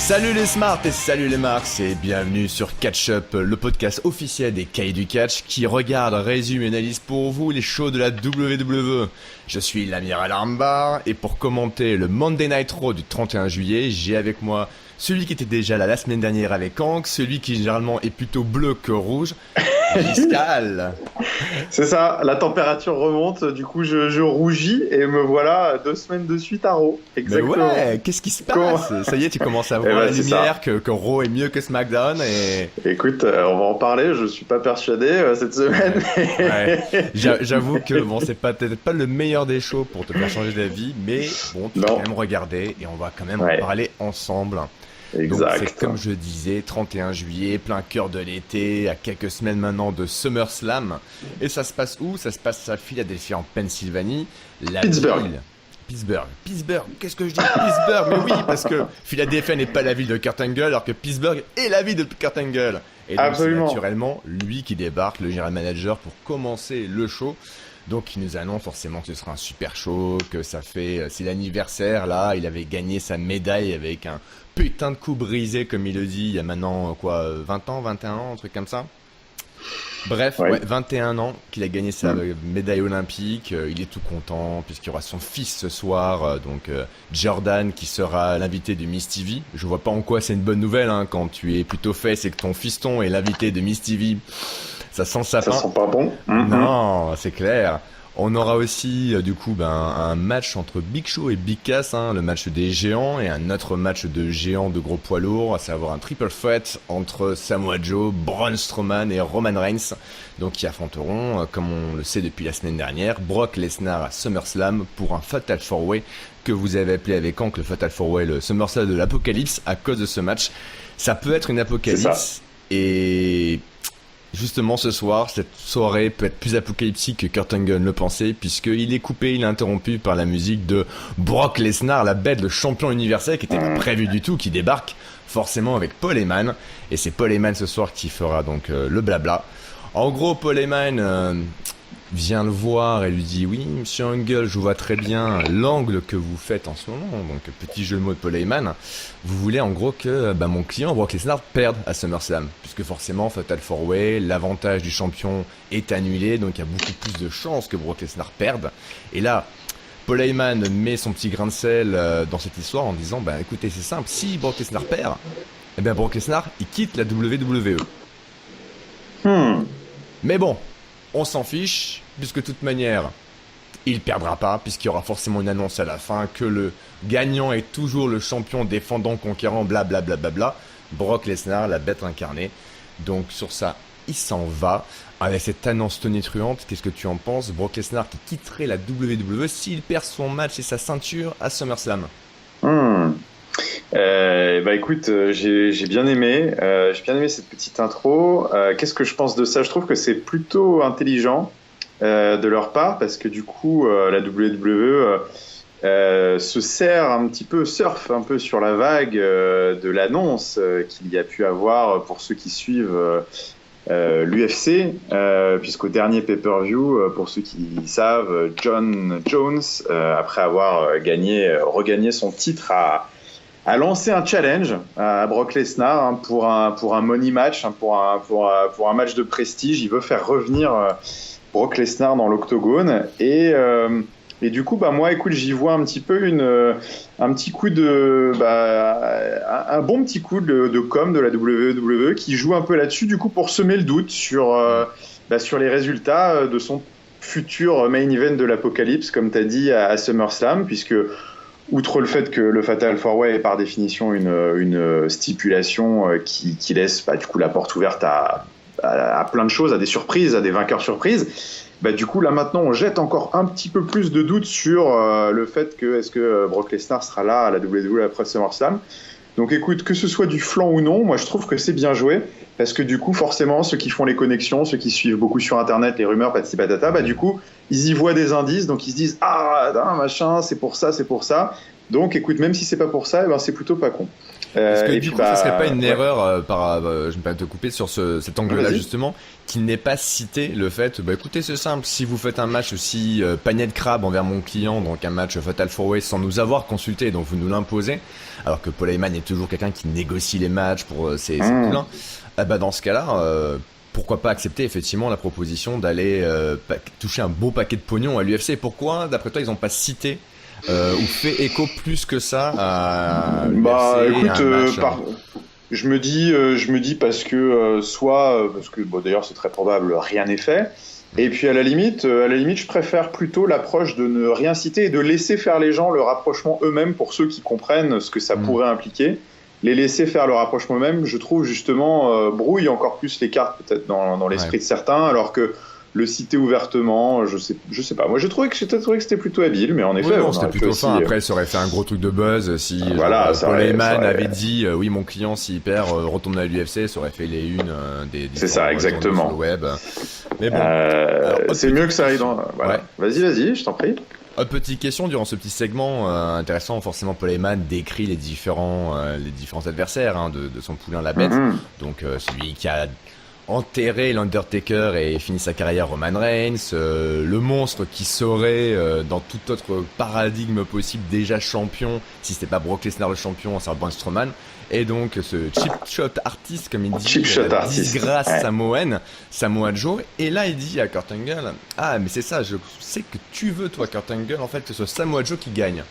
Salut les Smarts et salut les Marks et bienvenue sur Catch Up, le podcast officiel des cahiers du catch qui regarde, résume et analyse pour vous les shows de la WWE. Je suis l'amiral Armbar et pour commenter le Monday Night Raw du 31 juillet, j'ai avec moi celui qui était déjà là la semaine dernière avec Hank, celui qui généralement est plutôt bleu que rouge, Giscal. C'est ça, la température remonte, du coup je rougis et me voilà 2 semaines de suite à Raw. Exactement. Mais ouais, qu'est-ce qui se passe? Ça y est, tu commences à voir la lumière que Raw est mieux que SmackDown et... Écoute, on va en parler, je suis pas persuadé cette semaine. Ouais. J'avoue que bon, c'est peut-être pas le meilleur des shows pour te faire changer d'avis, mais bon, tu vas quand même regarder et on va quand même en parler ensemble. Exact. Donc c'est comme je disais, 31 juillet, plein cœur de l'été, à quelques semaines maintenant de SummerSlam. Et ça se passe où? Ça se passe à Philadelphie en Pennsylvanie. Pittsburgh. Pittsburgh, qu'est-ce que je dis? Pittsburgh, mais oui, parce que Philadelphie n'est pas la ville de Kurt Angle, alors que Pittsburgh est la ville de Kurt Angle. Et donc Absolument. C'est naturellement lui qui débarque, le general manager, pour commencer le show. Donc il nous annonce forcément que ce sera un super show, que ça fait, c'est l'anniversaire là, il avait gagné sa médaille avec un putain de coup brisé comme il le dit, il y a maintenant 20 ans, 21 ans, un truc comme ça. Bref, 21 ans qu'il a gagné sa médaille olympique, il est tout content puisqu'il y aura son fils ce soir, Jordan qui sera l'invité de Miss TV. Je vois pas en quoi c'est une bonne nouvelle quand tu es plutôt fait, c'est que ton fiston est l'invité de Miss TV. Ça sent le sapin. Ça sent pas bon. Non, c'est clair. On aura aussi un match entre Big Show et Big Cass, le match des géants, et un autre match de géants de gros poids lourds, à savoir un triple threat entre Samoa Joe, Braun Strowman et Roman Reigns, donc qui affronteront, comme on le sait depuis la semaine dernière, Brock Lesnar à SummerSlam pour un Fatal 4-Way que vous avez appelé avec Hank le Fatal 4-Way, le SummerSlam de l'apocalypse à cause de ce match. Ça peut être une apocalypse et... Justement, ce soir, cette soirée peut être plus apocalyptique que Kurt Angle le pensait, puisqu'il est coupé, il est interrompu par la musique de Brock Lesnar, la bête, le champion universel, qui n'était pas prévu du tout, qui débarque forcément avec Paul Heyman. Et c'est Paul Heyman ce soir qui fera donc le blabla. En gros, Paul Heyman vient le voir et lui dit « Oui, monsieur Angle, je vous vois très bien l'angle que vous faites en ce moment. » Donc, petit jeu de mots de Paul Heyman. Vous voulez en gros que mon client, Brock Lesnar, perde à SummerSlam. Puisque forcément, Fatal 4-Way, l'avantage du champion est annulé. Donc, il y a beaucoup plus de chances que Brock Lesnar perde. Et là, Paul Heyman met son petit grain de sel dans cette histoire en disant « Écoutez, c'est simple, si Brock Lesnar perd, Brock Lesnar, il quitte la WWE. » Mais bon, on s'en fiche, puisque de toute manière, il perdra pas, puisqu'il y aura forcément une annonce à la fin que le gagnant est toujours le champion défendant, conquérant, blablabla. Brock Lesnar, la bête incarnée. Donc sur ça, il s'en va. Avec cette annonce tonitruante, qu'est-ce que tu en penses? Brock Lesnar qui quitterait la WWE s'il perd son match et sa ceinture à SummerSlam. Écoute, j'ai bien aimé cette petite intro. Qu'est-ce que je pense de ça? Je trouve que c'est plutôt intelligent de leur part, parce que du coup la WWE se sert un petit peu, surfe un peu sur la vague de l'annonce qu'il y a pu avoir pour ceux qui suivent l'UFC, puisqu'au dernier pay-per-view, pour ceux qui savent, John Jones, après avoir regagné son titre, a lancé un challenge à Brock Lesnar pour un money match, pour un match de prestige. Il veut faire revenir Brock Lesnar dans l'octogone et du coup moi écoute, j'y vois un petit peu un petit coup de un bon petit coup de com de la WWE qui joue un peu là-dessus, du coup, pour semer le doute sur les résultats de son futur main event de l'Apocalypse, comme tu as dit, à SummerSlam, puisque outre le fait que le Fatal 4-Way est par définition une stipulation qui laisse du coup la porte ouverte à plein de choses, à des surprises, à des vainqueurs surprises, du coup là maintenant on jette encore un petit peu plus de doutes sur le fait que est-ce que Brock Lesnar sera là à la WWE après SummerSlam. Donc écoute, que ce soit du flanc ou non, moi je trouve que c'est bien joué, parce que du coup forcément ceux qui font les connexions, ceux qui suivent beaucoup sur internet les rumeurs patati patata, du coup ils y voient des indices, donc ils se disent machin, c'est pour ça. Donc écoute, même si c'est pas pour ça, c'est plutôt pas con. Est-ce que Et du puis coup, ça serait pas une ouais. erreur je me permets de te couper sur cet angle-là Vas-y. justement, qui n'est pas cité le fait, bah écoutez, c'est simple, si vous faites un match aussi panier de crabe envers mon client, donc un match Fatal 4-Way sans nous avoir consulté, donc vous nous l'imposez, alors que Paul Heyman est toujours quelqu'un qui négocie les matchs pour ses Mmh. poulains, bah dans ce cas-là, pourquoi pas accepter effectivement la proposition d'aller toucher un beau paquet de pognon à l'UFC. Pourquoi, d'après toi, ils n'ont pas cité ou fait écho plus que ça à Bah, l'UFC, à écoute, un match je me dis parce que parce que bon, d'ailleurs c'est très probable, rien n'est fait. Et puis à la limite, je préfère plutôt l'approche de ne rien citer et de laisser faire les gens le rapprochement eux-mêmes pour ceux qui comprennent ce que ça pourrait impliquer. Les laisser faire le rapprochement eux-mêmes, je trouve justement brouille encore plus les cartes peut-être dans l'esprit de certains, alors que le citer ouvertement, je sais pas. Moi, j'ai trouvé que c'était plutôt habile, mais en effet, Oui, non, on c'était aurait pu plutôt aussi, fin. Après, ça aurait fait un gros truc de buzz si voilà, ça Paul aurait- Heyman ça aurait- avait dit oui, mon client, s'il perd, retourne à l'UFC, ça aurait fait les unes des C'est ça, différents journaux exactement. sur le web. Mais bon, Alors, autre c'est petite mieux que ça aille question. dans. Voilà. Ouais. Vas-y, je t'en prie. Petite question durant ce petit segment intéressant. Forcément, Paul Heyman décrit les différents adversaires de son poulain la bête. Mhm. Donc celui qui a enterré l'Undertaker et fini sa carrière Roman Reigns, le monstre qui serait dans tout autre paradigme possible déjà champion, si c'était pas Brock Lesnar le champion, c'est Braun Strowman, et donc ce cheap shot artiste comme il dit, Cheap shot la artist, disgrâce ouais. samoenne, Samoa Joe, et là il dit à Kurt Angle, ah mais c'est ça, je sais que tu veux toi Kurt Angle en fait que ce soit Samoa Joe qui gagne.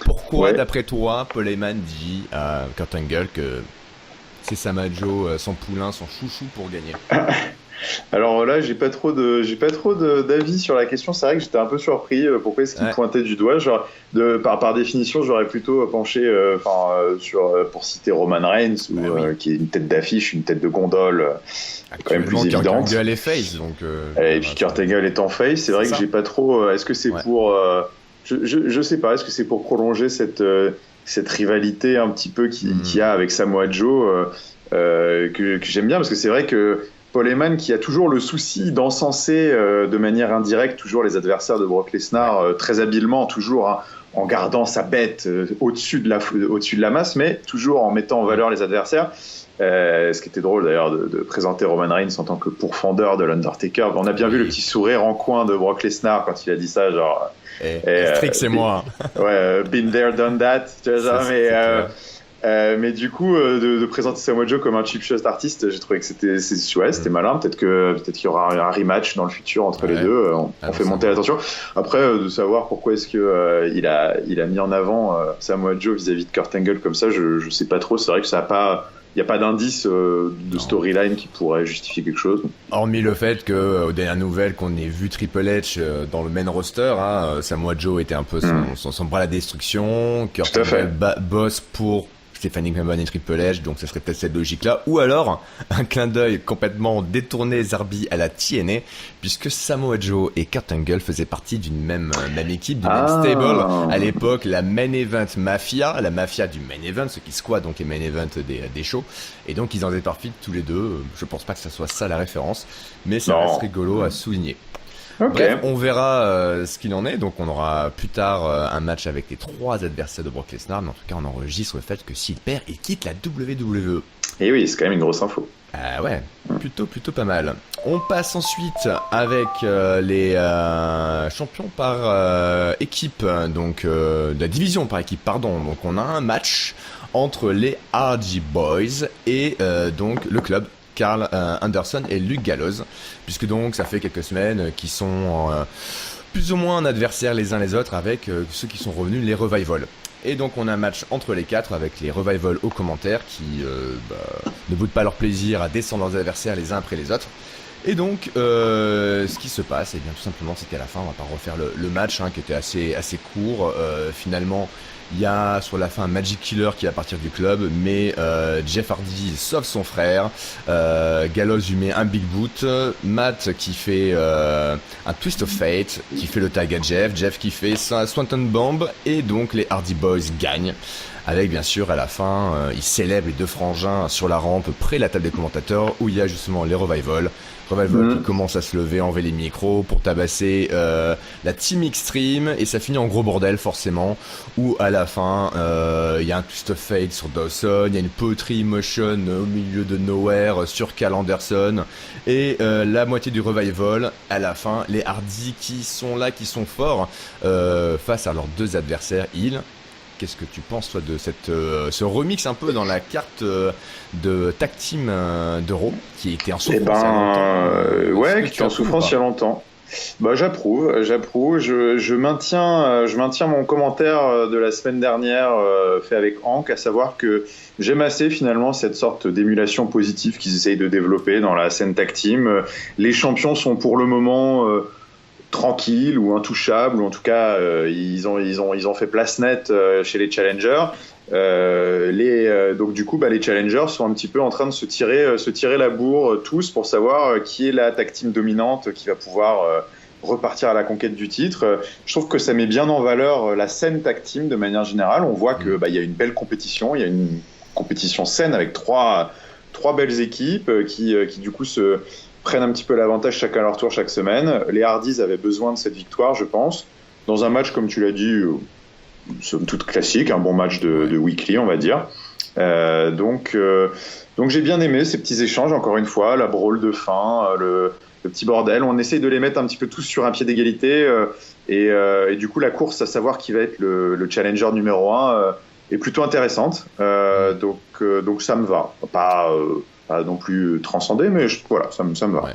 Pourquoi Ouais. d'après toi Paul Heyman dit à Kurt Angle que c'est Samoa Joe, son poulain, son chouchou pour gagner? Alors là, j'ai pas trop d'avis sur la question. C'est vrai que j'étais un peu surpris. Pourquoi est-ce qu'il Ouais. pointait du doigt? Par définition, j'aurais plutôt penché, pour citer Roman Reigns, Bah oui. qui est une tête d'affiche, une tête de gondole, quand même plus Actuellement, Kurt évidente. Angle est face, donc. Et puis Kurt Angle étant face, c'est vrai C'est que ça. j'ai pas trop. Est-ce que c'est Ouais. pour je sais pas. Est-ce que c'est pour prolonger cette rivalité un petit peu qu'il y a avec Samoa Joe que j'aime bien, parce que c'est vrai que Paul Heyman, qui a toujours le souci d'encenser de manière indirecte toujours les adversaires de Brock Lesnar, très habilement, toujours hein, en gardant sa bête au-dessus de la masse, mais toujours en mettant en valeur les adversaires. Ce qui était drôle d'ailleurs de présenter Roman Reigns en tant que pourfendeur de l'Undertaker. On a bien vu le petit sourire en coin de Brock Lesnar quand il a dit ça, genre Strix, c'est moi. been there, done that. Tu vois, genre, mais du coup, de présenter Samoa Joe comme un cheap shot artiste, j'ai trouvé que c'était malin. Peut-être qu'il y aura un rematch dans le futur entre les deux. On fait monter la tension. Après, de savoir pourquoi est-ce que il a mis en avant Samoa Joe vis-à-vis de Kurt Angle comme ça, je sais pas trop. C'est vrai que ça a pas. Il n'y a pas d'indice de storyline qui pourrait justifier quelque chose. Hormis le fait que, aux dernières nouvelles, qu'on ait vu Triple H dans le main roster, hein, Samoa Joe était un peu son bras à la destruction, Kurt Angle bosse pour Stephanie McMahon et Triple H, donc ça serait peut-être cette logique-là. Ou alors, un clin d'œil complètement détourné, zarbi à la TNA, puisque Samoa Joe et Kurt Angle faisaient partie d'une même équipe, d'une même stable. À l'époque, la Main Event Mafia, la mafia du Main Event, ceux qui squattent donc les Main Events des shows. Et donc, ils en faisaient partie tous les deux. Je pense pas que ça soit ça la référence, mais ça reste rigolo à souligner. Okay. Bref, on verra ce qu'il en est. Donc on aura plus tard un match avec les 3 adversaires de Brock Lesnar, mais en tout cas on enregistre le fait que s'il perd, il quitte la WWE. Et oui, c'est quand même une grosse info. Ouais, plutôt pas mal. On passe ensuite avec les champions par équipe, donc la division par équipe, pardon. Donc on a un match entre les Hardy Boys et donc le club Carl Anderson et Luke Gallows, puisque donc ça fait quelques semaines qu'ils sont plus ou moins en adversaires les uns les autres avec ceux qui sont revenus, les Revival. Et donc on a un match entre les 4 avec les Revival aux commentaires qui ne boudent pas leur plaisir à descendre leurs adversaires les uns après les autres. Et donc ce qui se passe, et bien tout simplement c'est qu'à la fin, on va pas refaire le match qui était assez court. Finalement, il y a sur la fin un Magic Killer qui va partir du club, mais Jeff Hardy sauve son frère, Gallows lui met un Big Boot, Matt qui fait un Twist of Fate, qui fait le tag à Jeff qui fait Swanton Bomb, et donc les Hardy Boys gagnent avec bien sûr à la fin, ils célèbrent les deux frangins sur la rampe près de la table des commentateurs où il y a justement les Revival qui commence à se lever, enlever les micros pour tabasser la Team Extreme, et ça finit en gros bordel forcément, où à la fin il y a un twist of fate sur Dawson, il y a une poetry motion au milieu de nowhere sur Cal Anderson, et la moitié du Revival à la fin, les Hardy qui sont là, qui sont forts face à leurs deux adversaires heal. Qu'est-ce que tu penses toi de ce remix un peu dans la carte de Tag Team d'Euro qui était en souffrance il y a longtemps ouais, qui était en souffrance il y a longtemps. Bah, j'approuve. Je maintiens mon commentaire de la semaine dernière fait avec Hank, à savoir que j'aime assez finalement cette sorte d'émulation positive qu'ils essayent de développer dans la scène tag team. Les champions sont pour le moment tranquilles ou intouchables, ou en tout cas ils ont fait place nette chez les challengers. Donc du coup les challengers sont un petit peu en train de se tirer la bourre tous pour savoir qui est la tag team dominante qui va pouvoir repartir à la conquête du titre. Je trouve que ça met bien en valeur la scène tag team de manière générale. On voit que il y a une belle compétition, il y a une compétition saine avec trois belles équipes qui du coup se prennent un petit peu l'avantage chacun à leur tour chaque semaine. Les Hardys avaient besoin de cette victoire, je pense, dans un match comme tu l'as dit, somme toute classique, un bon match de weekly, on va dire. Donc j'ai bien aimé ces petits échanges, encore une fois, la brawl de fin, le petit bordel. On essaye de les mettre un petit peu tous sur un pied d'égalité, et du coup la course à savoir qui va être le challenger numéro 1 est plutôt intéressante. Donc ça me va. Pas non plus transcendé, mais voilà, ça me va. Ouais.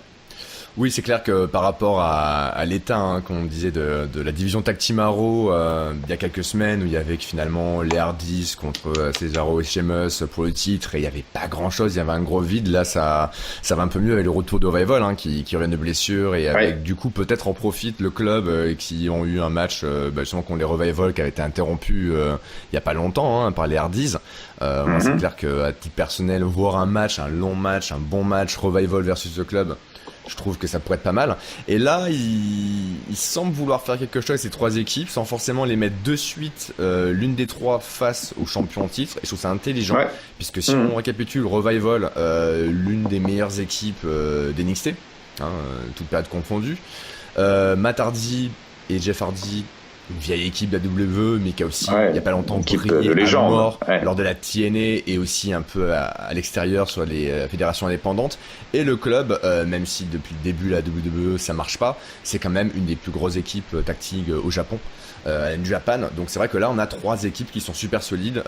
Oui, c'est clair que par rapport à l'état qu'on disait de la division Tag Team Arrow il y a quelques semaines, où il y avait finalement les Hardys contre Cesaro et Sheamus pour le titre, et il n'y avait pas grand chose, il y avait un gros vide. Là ça va un peu mieux avec le retour de Revival qui revient de blessure, et avec du coup peut-être en profite le club qui ont eu un match justement contre les Revival qui avait été interrompu il y a pas longtemps par les Hardys. Moi, c'est clair que à titre personnel, voir un long match, un bon match Revival versus le club, je trouve que ça pourrait être pas mal. Et là, il semble vouloir faire quelque chose avec ces trois équipes, sans forcément les mettre de suite l'une des trois face au champion en titre. Et je trouve ça intelligent, puisque si on récapitule, Revival, l'une des meilleures équipes d'NXT, toutes périodes confondues. Matt Hardy et Jeff Hardy, une vieille équipe de la WWE, mais qui a aussi, il n'y a pas longtemps, brillé à mort lors de la TNA, et aussi un peu à l'extérieur sur les fédérations indépendantes. Et le club, même si depuis le début la WWE ça marche pas, c'est quand même une des plus grosses équipes tactiques au Japon, du Japan. Donc c'est vrai que là on a trois équipes qui sont super solides,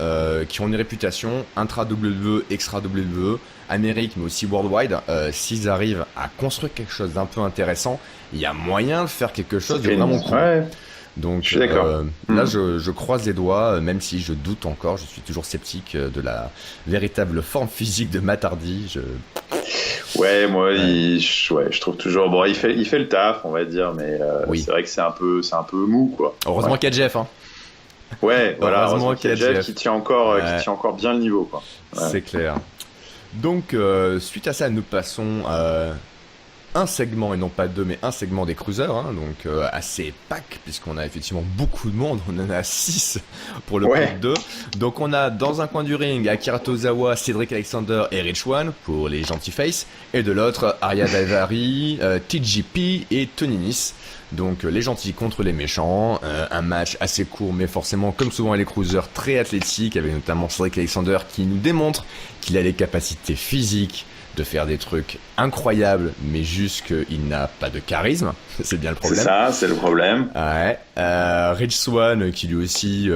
qui ont une réputation intra-WWE, extra-WWE, Amérique mais aussi worldwide. S'ils arrivent à construire quelque chose d'un peu intéressant, il y a moyen de faire quelque chose de vraiment cool. Donc je suis d'accord. Là je croise les doigts, même si je doute encore, je suis toujours sceptique de la véritable forme physique de Matt Hardy. Je trouve toujours il fait le taf, on va dire, mais c'est vrai que c'est un peu mou, quoi. Heureusement qu'il y a Jeff, Ouais, voilà, heureusement qu'il y a Jeff qui tient encore bien le niveau, quoi. C'est clair. Donc suite à ça, nous passons un segment, et non pas deux, mais un segment des cruisers, donc assez pack, puisqu'on a effectivement beaucoup de monde, on en a 6 pour le groupe 2. Donc on a dans un coin du ring Akira Tozawa, Cedric Alexander et Rich Swann pour les gentils faces, et de l'autre Arya Daivari, TJP et Tony Nese. Donc les gentils contre les méchants, un match assez court, mais forcément comme souvent les cruisers très athlétiques, avec notamment Cedric Alexander qui nous démontre qu'il a les capacités physiques de faire des trucs incroyables, mais juste qu'il n'a pas de charisme. C'est bien le problème. C'est ça, c'est le problème. Ouais. Rich Swann qui lui aussi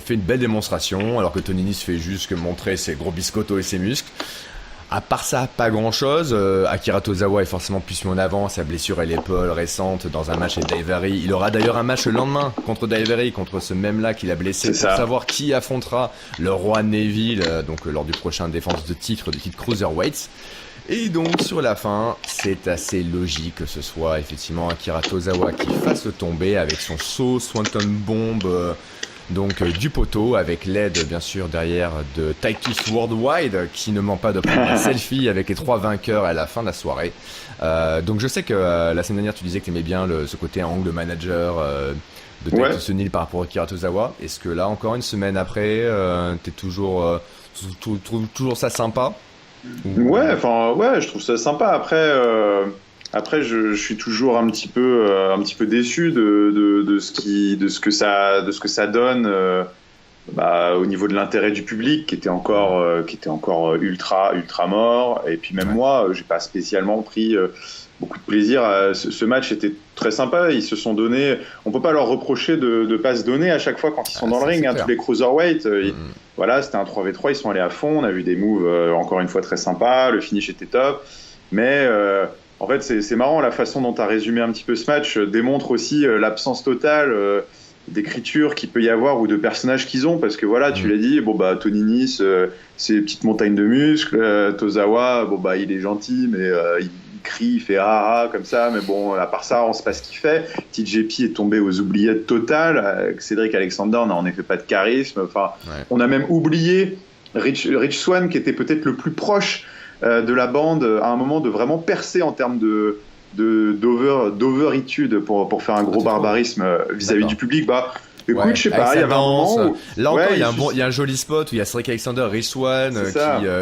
fait une belle démonstration, alors que Tony Nese fait juste que montrer ses gros biscottos et ses muscles. À part ça, pas grand chose. Akira Tozawa est forcément plus mis en avant, sa blessure à l'épaule récente dans un match avec Daivari. Il aura d'ailleurs un match le lendemain contre Daivari, contre ce même-là qu'il a blessé, pour savoir qui affrontera le roi Neville, donc lors du prochain défense de titre Cruiserweights. Et donc sur la fin, c'est assez logique que ce soit effectivement Akira Tozawa qui fasse tomber avec son saut Swanton Bomb Donc du poteau avec l'aide bien sûr derrière de Titus Worldwide qui ne ment pas de prendre un selfie avec les 3 vainqueurs à la fin de la soirée. Donc je sais que la semaine dernière tu disais que tu aimais bien ce côté angle manager de Titus O'Neil par rapport à Akira Tozawa. Est-ce que là encore une semaine après t'es toujours ça sympa Ouais, je trouve ça sympa. Après, je suis toujours un petit peu déçu de ce que ça donne au niveau de l'intérêt du public qui était encore ultra mort. Et puis même moi, j'ai pas spécialement pris beaucoup de plaisir. Ce match était très sympa. Ils se sont donné. On peut pas leur reprocher de pas se donner à chaque fois quand ils sont dans le ring. Tous les cruiserweights. Voilà, c'était un 3v3. Ils sont allés à fond. On a vu des moves encore une fois très sympas. Le finish était top. Mais en fait, c'est marrant, la façon dont tu as résumé un petit peu ce match démontre aussi l'absence totale d'écriture qu'il peut y avoir ou de personnages qu'ils ont, parce que voilà, tu l'as dit, Tony Nese, c'est une petite montagne de muscles, Tozawa, il est gentil, mais il crie, il fait ah comme ça, mais bon, à part ça, on sait pas ce qu'il fait. TJP est tombé aux oubliettes totales, Cédric Alexander n'a en effet pas de charisme, on a même oublié Rich Swann, qui était peut-être le plus proche de la bande à un moment de vraiment percer en termes d'overitude pour faire un gros barbarisme vis-à-vis du public. Écoute, je sais pas, il y avait un moment où... Là encore, il y a un joli spot où il y a Cedric Alexander, Rich Swann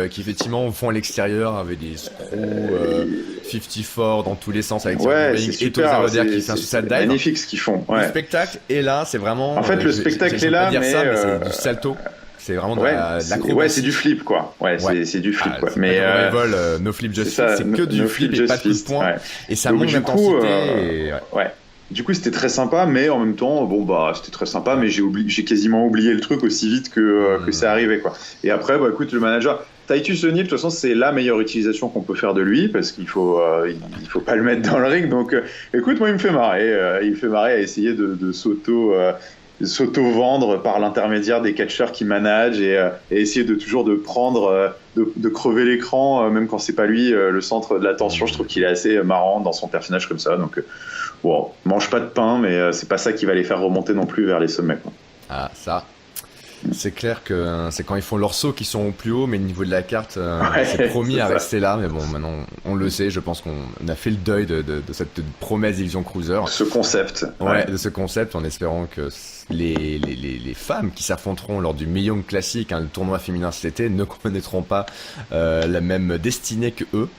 qui effectivement font à l'extérieur avec des screws 54 dans tous les sens avec et Tozawa qui fait un suicide dive. Magnifique ce qu'ils font. Le spectacle est là, c'est vraiment... En fait, le spectacle est là, mais c'est du salto. C'est vraiment de l'acrobatie. Ouais, c'est du flip, quoi. C'est du flip, quoi. Mais no flip justice, c'est que du flip et pas de coup de poing. Et ça monte d'intensité. Du coup, c'était très sympa, mais en même temps, c'était très sympa, mais j'ai quasiment oublié le truc aussi vite que ça arrivait, quoi. Et après, écoute, le manager, Titus O'Neil, de toute façon, c'est la meilleure utilisation qu'on peut faire de lui, parce qu'il faut pas le mettre dans le ring. Donc, écoute, moi, il me fait marrer. Il me fait marrer à essayer de s'auto-vendre par l'intermédiaire des catcheurs qui managent et essayer de prendre, de crever l'écran, même quand c'est pas lui le centre de l'attention. Je trouve qu'il est assez marrant dans son personnage comme ça. Donc, mange pas de pain, mais c'est pas ça qui va les faire remonter non plus vers les sommets, quoi. Ah, ça. C'est clair que c'est quand ils font leur saut qu'ils sont au plus haut, mais le niveau de la carte, c'est promis à rester là. Mais bon, maintenant, on le sait. Je pense qu'on a fait le deuil de cette promesse Division Cruiser. Ce concept. De ce concept, en espérant que les femmes qui s'affronteront lors du Mae Young Classic, le tournoi féminin cet été, ne connaîtront pas la même destinée que eux.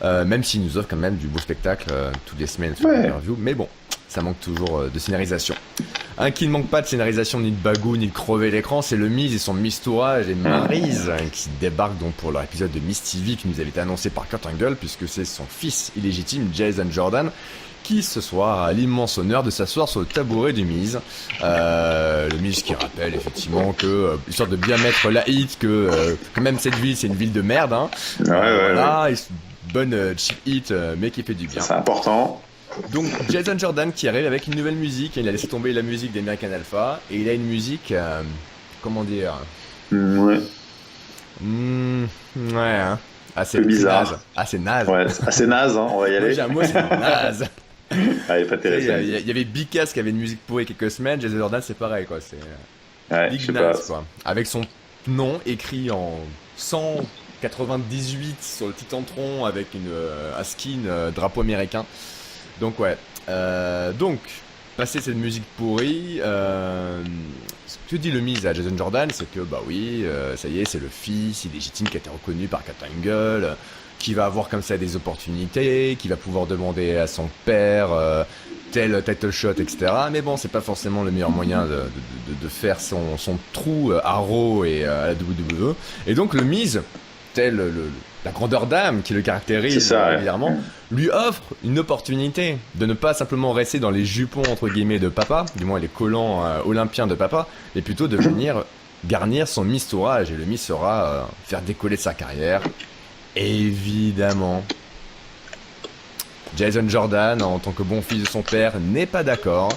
Même s'ils nous offrent quand même du beau spectacle toutes les semaines sur l'interview. Mais bon, ça manque toujours de scénarisation. Un qui ne manque pas de scénarisation, ni de bagou, ni de crever l'écran, c'est le Miz et son mistourage et Maryse qui débarque donc pour leur épisode de Miz TV qui nous avait été annoncé par Kurt Angle, puisque c'est son fils illégitime Jason Jordan qui ce soir a l'immense honneur de s'asseoir sur le tabouret du Miz. Le Miz qui rappelle effectivement que, histoire de bien mettre la hit, que quand même cette ville c'est une ville de merde. Bonne cheap hit, mais qui fait du bien. C'est important. Donc Jason Jordan qui arrive avec une nouvelle musique, il a laissé tomber la musique d'American Alpha et il a une musique, comment dire, assez bizarre, assez naze. Assez naze, on va y aller. J'ai un mot, c'est naze. Pas terrible. Il y avait Big Cass qui avait une musique pourrie il y a quelques semaines, Jason Jordan c'est pareil quoi, c'est Big Naze quoi, avec son nom écrit en 198 sur le Titantron avec un skin drapeau américain. Donc passer cette musique pourrie, ce que dit le Miz à Jason Jordan, c'est que ça y est, c'est le fils illégitime qui a été reconnu par Kurt Angle, qui va avoir comme ça des opportunités, qui va pouvoir demander à son père tel title shot, etc. Mais bon, c'est pas forcément le meilleur moyen de faire son trou à Raw et à la WWE. Et donc le Miz, tel la grandeur d'âme qui le caractérise régulièrement, lui offre une opportunité de ne pas simplement rester dans les jupons entre guillemets de papa, du moins les collants olympiens de papa, mais plutôt de venir garnir son mistourage, et le Miz saura faire décoller sa carrière. Évidemment, Jason Jordan, en tant que bon fils de son père, n'est pas d'accord,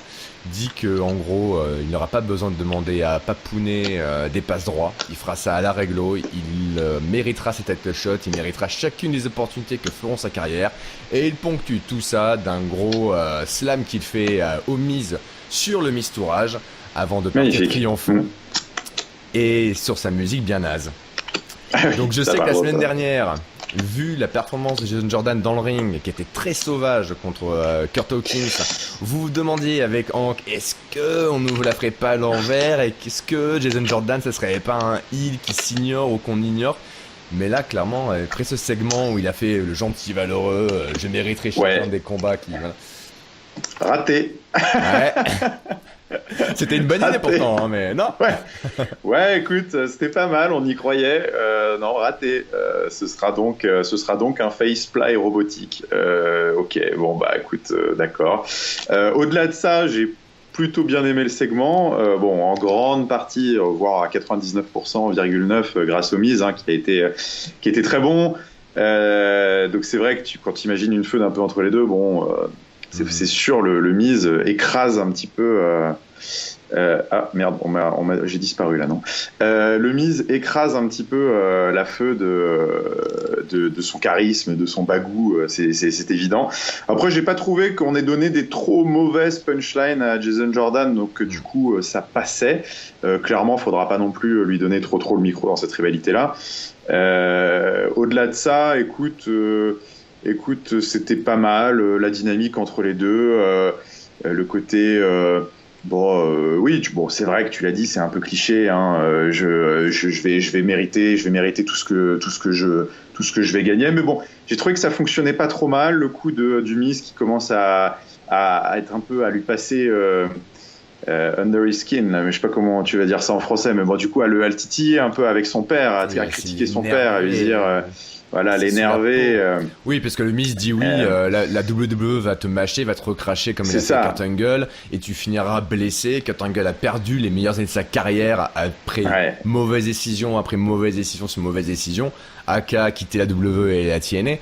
dit que en gros il n'aura pas besoin de demander à Papounet des passes droits, il fera ça à la réglo, il méritera ses title shots, il méritera chacune des opportunités que feront sa carrière, et il ponctue tout ça d'un gros slam qu'il fait au Miz sur le mistourage, avant de partir Magnifique. triomphant. Et sur sa musique bien naze. Donc je sais que la semaine dernière, vu la performance de Jason Jordan dans le ring, qui était très sauvage contre Kurt Hawkins, vous vous demandiez avec Hank, est-ce que on nous la ferait pas à l'envers, et qu'est-ce que Jason Jordan, ça serait pas un heel qui s'ignore ou qu'on ignore? Mais là, clairement, après ce segment où il a fait le gentil valeureux, je mériterai chacun des combats qui... Voilà. Raté. Ouais. C'était une bonne idée pourtant, hein, mais non. Ouais, écoute, c'était pas mal, on y croyait. Non, raté. Ce sera donc un faceply robotique. Ok, bon bah écoute, d'accord. Au-delà de ça, j'ai plutôt bien aimé le segment. Bon, en grande partie, voire à 99,9% grâce au Miz, hein, qui était très bon. Donc c'est vrai que quand tu imagines une feud un peu entre les deux, bon. C'est sûr, le Miz écrase un petit peu. Ah merde, j'ai disparu là, non. Le Miz écrase un petit peu la feud de son charisme, de son bagou, c'est évident. Après, j'ai pas trouvé qu'on ait donné des trop mauvaises punchlines à Jason Jordan, donc du coup, ça passait. Clairement, faudra pas non plus lui donner trop le micro dans cette rivalité-là. Au-delà de ça, Écoute, c'était pas mal, la dynamique entre les deux, le côté... oui, c'est vrai que tu l'as dit, c'est un peu cliché. Hein, je vais mériter tout ce que je vais gagner. Mais bon, j'ai trouvé que ça fonctionnait pas trop mal. Le coup du Miz qui commence à être un peu, à lui passer under his skin, là, mais je sais pas comment tu vas dire ça en français. Mais bon, du coup, à le titiller un peu avec son père, à critiquer son père, à lui dire... Voilà, l'énerver. Oui, parce que le Miz dit oui, la WWE va te mâcher, va te recracher comme il a fait Kurt Angle, et tu finiras blessé. Kurt Angle a perdu les meilleures années de sa carrière après mauvaise décision, après mauvaise décision sur mauvaise décision, aka quitter la WWE et la TNA.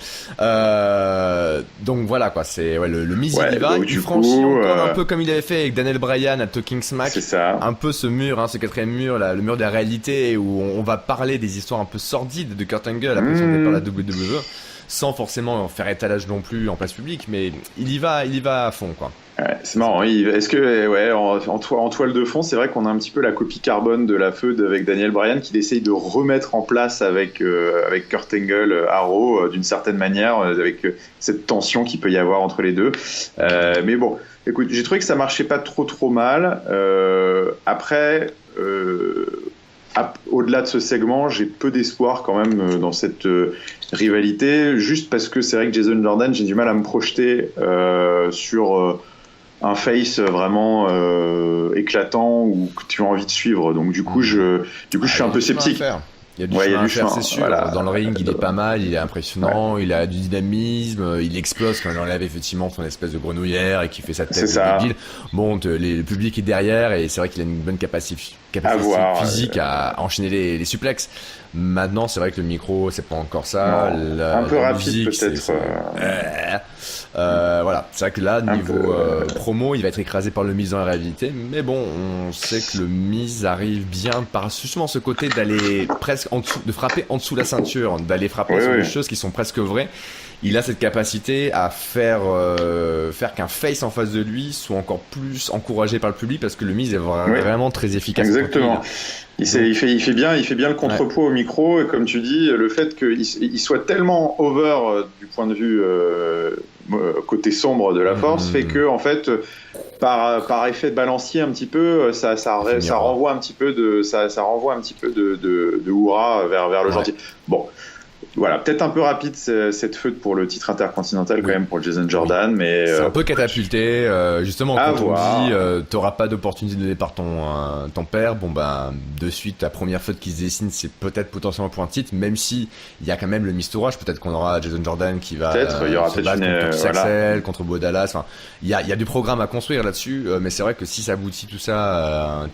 Donc voilà quoi, c'est le Miz il y va, il franchit encore un peu comme il avait fait avec Daniel Bryan à Talking Smack. C'est ça. Un peu ce mur, hein, ce quatrième mur, là, le mur de la réalité où on va parler des histoires un peu sordides de Kurt Angle après son départ à la WWE, sans forcément faire étalage non plus en place publique, mais il y va à fond quoi. Ouais, c'est marrant. Est-ce que en toile de fond, c'est vrai qu'on a un petit peu la copie carbone de la feud avec Daniel Bryan qu'il essaye de remettre en place avec Kurt Angle à Raw d'une certaine manière, avec cette tension qu'il peut y avoir entre les deux. Mais bon, écoute, j'ai trouvé que ça marchait pas trop mal. Après. Au-delà de ce segment, j'ai peu d'espoir quand même dans cette rivalité, juste parce que c'est vrai que Jason Jordan, j'ai du mal à me projeter sur un face vraiment éclatant ou que tu as envie de suivre. Donc du coup, je suis un peu sceptique. Il y a du chemin à faire, c'est sûr. Voilà. Dans le ring, il est pas mal, il est impressionnant, il a du dynamisme, il explose quand il enlève effectivement son espèce de grenouillère et qu'il fait sa tête de débile. Bon, le public est derrière et c'est vrai qu'il a une bonne capacité physique à enchaîner les suplexes. Maintenant, c'est vrai que le micro, c'est pas encore ça. Un peu rapide musique, peut-être. Voilà, c'est vrai que là, niveau promo, il va être écrasé par le Miz dans la réalité. Mais bon, on sait que le Miz arrive bien par justement ce côté d'aller presque en dessous, de frapper en dessous de la ceinture, d'aller frapper sur des choses qui sont presque vraies. Il a cette capacité à faire qu'un face en face de lui soit encore plus encouragé par le public parce que le Miz est vraiment très efficace. Exactement. Il fait bien le contrepoids au micro et comme tu dis, le fait qu'il soit tellement over du point de vue côté sombre de la force fait que en fait par effet de balancier un petit peu ça renvoie un petit peu de hurrah vers le gentil. Bon. Voilà, peut-être un peu rapide cette feud pour le titre intercontinental quand même pour Jason Jordan, mais c'est un peu catapulté. Justement, quand on dit t'auras pas d'opportunité donnée par ton père, bon bah de suite la première feud qui se dessine, c'est peut-être potentiellement pour un titre, même si il y a quand même le mistourage. Peut-être qu'on aura Jason Jordan qui va il y aura se battre contre Saxel, contre Bo Dallas. Enfin, il y a du programme à construire là-dessus, mais c'est vrai que si ça aboutit tout ça à un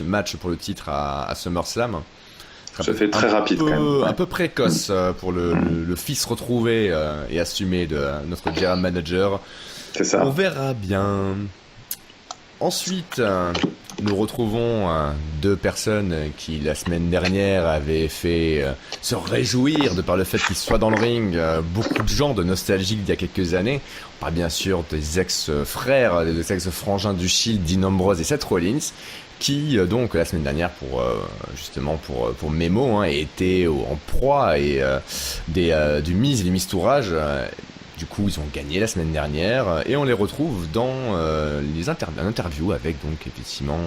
match pour le titre à SummerSlam. Ça fait très rapide quand même. Un peu précoce pour le fils retrouvé et assumé de notre general manager. C'est ça. On verra bien. Ensuite, nous retrouvons deux personnes qui la semaine dernière avaient fait se réjouir de par le fait qu'ils soient dans le ring. Beaucoup de gens de nostalgiques d'il y a quelques années. On parle bien sûr des ex-frères, des ex-frangins du Shield, Dean Ambrose et Seth Rollins, qui donc la semaine dernière pour Memo étaient en proie du Miz et du Mistourage. Du coup, ils ont gagné la semaine dernière et on les retrouve dans l'interview avec donc effectivement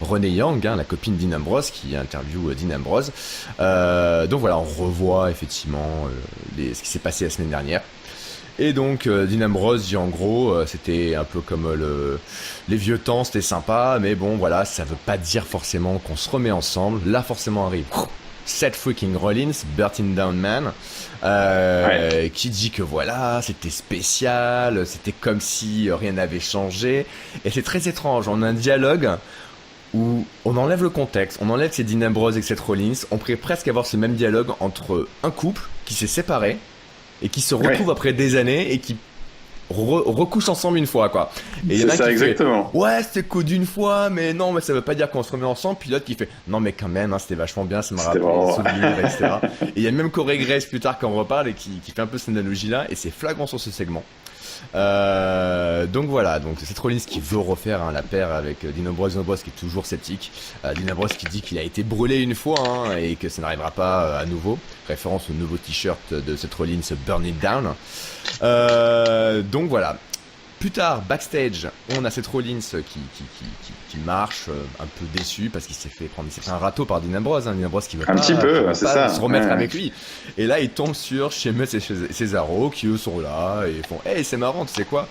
Renee Young, la copine Dean Ambrose qui interviewe Dean Ambrose. Donc voilà, on revoit effectivement ce qui s'est passé la semaine dernière. Et donc Dean Ambrose dit en gros c'était un peu comme les vieux temps, c'était sympa, mais bon voilà, ça veut pas dire forcément qu'on se remet ensemble. Là forcément arrive Seth freaking Rollins, Burton Down Man, qui dit que voilà, c'était spécial, c'était comme si rien n'avait changé. Et c'est très étrange, on a un dialogue où on enlève le contexte, on enlève que c'est Dean Ambrose et que Seth Rollins, on pourrait presque avoir ce même dialogue entre un couple qui s'est séparé et qui se retrouve après des années et qui recouche ensemble une fois, quoi. Et il y en a qui exactement. fait, ouais, c'était qu'au d'une fois, mais non, mais ça veut pas dire qu'on se remet ensemble. Puis l'autre qui fait, non, mais quand même, c'était vachement bien, ça m'a rappelé des souvenirs, etc. Et il y a même Corey Grace plus tard quand on reparle et qui fait un peu cette analogie-là, et c'est flagrant sur ce segment. Donc voilà, donc Seth Rollins qui veut refaire la paire avec Dean Ambrose qui est toujours sceptique. Dean Ambrose qui dit qu'il a été brûlé une fois et que ça n'arrivera pas à nouveau. Référence au nouveau t-shirt de Seth Rollins, Burn It Down. Donc voilà. Plus tard, backstage, on a Seth Rollins qui marche, un peu déçu parce qu'il s'est fait un râteau par Dean Ambrose. Dean Ambrose qui veut pas se remettre avec lui. Et là, il tombe sur Sheamus et Cesaro qui eux sont là et font « Hey, c'est marrant, tu sais quoi ?»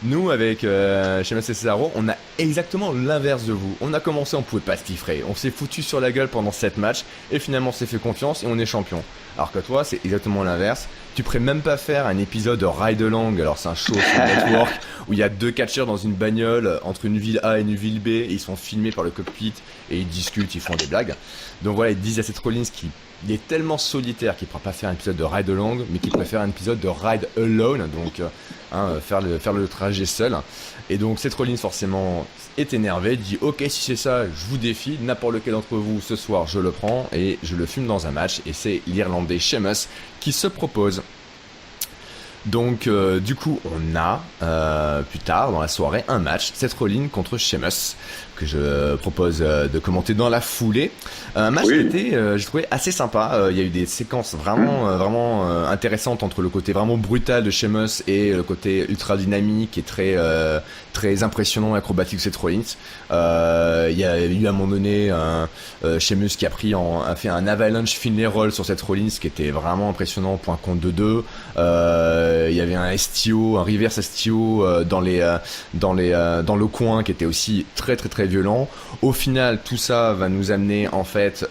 Nous, avec Sheamus et Cesaro, on a exactement l'inverse de vous. On a commencé, on pouvait pas se tiffrer. On s'est foutu sur la gueule pendant 7 matchs et finalement on s'est fait confiance et on est champion. Alors que toi, c'est exactement l'inverse. Tu pourrais même pas faire un épisode de Ride Along. Alors c'est un show sur Network où il y a deux catcheurs dans une bagnole entre une ville A et une ville B et ils sont filmés par le cockpit et ils discutent, ils font des blagues. Donc voilà, ils disent à Seth Rollins qu'il est tellement solitaire qu'il ne pourra pas faire un épisode de Ride Along, mais qu'il préfère un épisode de Ride Alone, donc faire le trajet seul. Et donc Seth Rollins forcément est énervé, dit ok, si c'est ça, je vous défie, n'importe lequel d'entre vous ce soir je le prends et je le fume dans un match. Et c'est l'Irlandais Sheamus qui se propose. Donc du coup on a plus tard dans la soirée un match Seth Rollins contre Sheamus que je propose de commenter dans la foulée. Un match qui était, j'ai trouvé assez sympa. Il y a eu des séquences vraiment intéressantes entre le côté vraiment brutal de Sheamus et le côté ultra dynamique et très impressionnant et acrobatique de Seth Rollins. Il y a eu à un moment donné Sheamus qui a fait un avalanche Finlay roll sur Seth Rollins qui était vraiment impressionnant pour un compte de 2. Il y avait un reverse STO dans le coin qui était aussi très violent. Au final, tout ça va nous amener en fait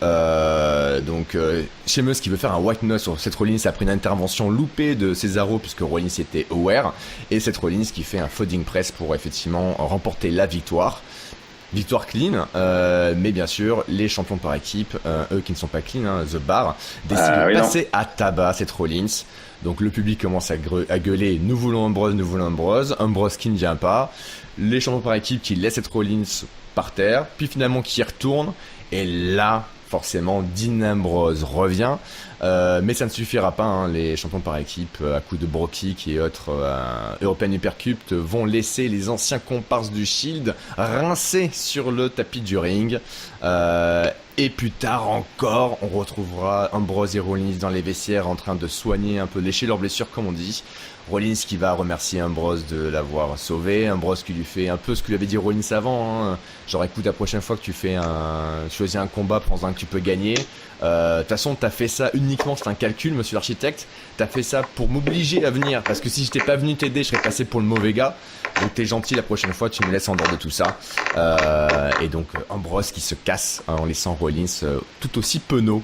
Sheamus qui veut faire un white nose sur Seth Rollins après une intervention loupée de Cesaro puisque Rollins était aware, et Seth Rollins qui fait un folding press pour effectivement remporter la victoire. Victoire clean, mais bien sûr, les champions par équipe, eux qui ne sont pas clean, The Bar, décident de passer à tabac Seth Rollins. Donc le public commence à gueuler « Nous voulons Ambrose », Ambrose qui ne vient pas, les champions par équipe qui laissent Seth Rollins par terre, puis finalement qui y retournent, et là, forcément, Dean Ambrose revient, mais ça ne suffira pas, les champions par équipe, à coup de bro kick et autres European Hypercute, vont laisser les anciens comparses du Shield rincer sur le tapis du ring. Et plus tard encore, on retrouvera Ambrose et Rollins dans les vestiaires en train de soigner un peu, lécher leurs blessures comme on dit. Rollins qui va remercier Ambrose de l'avoir sauvé, Ambrose qui lui fait un peu ce que lui avait dit Rollins avant, genre écoute, la prochaine fois que tu choisis un combat, prends un que tu peux gagner. De toute façon, t'as fait ça uniquement, c'est un calcul, monsieur l'architecte, t'as fait ça pour m'obliger à venir, parce que si j'étais pas venu t'aider, je serais passé pour le mauvais gars, donc t'es gentil, la prochaine fois tu me laisses en dehors de tout ça. Et donc Ambrose qui se casse en laissant Rollins tout aussi penaud.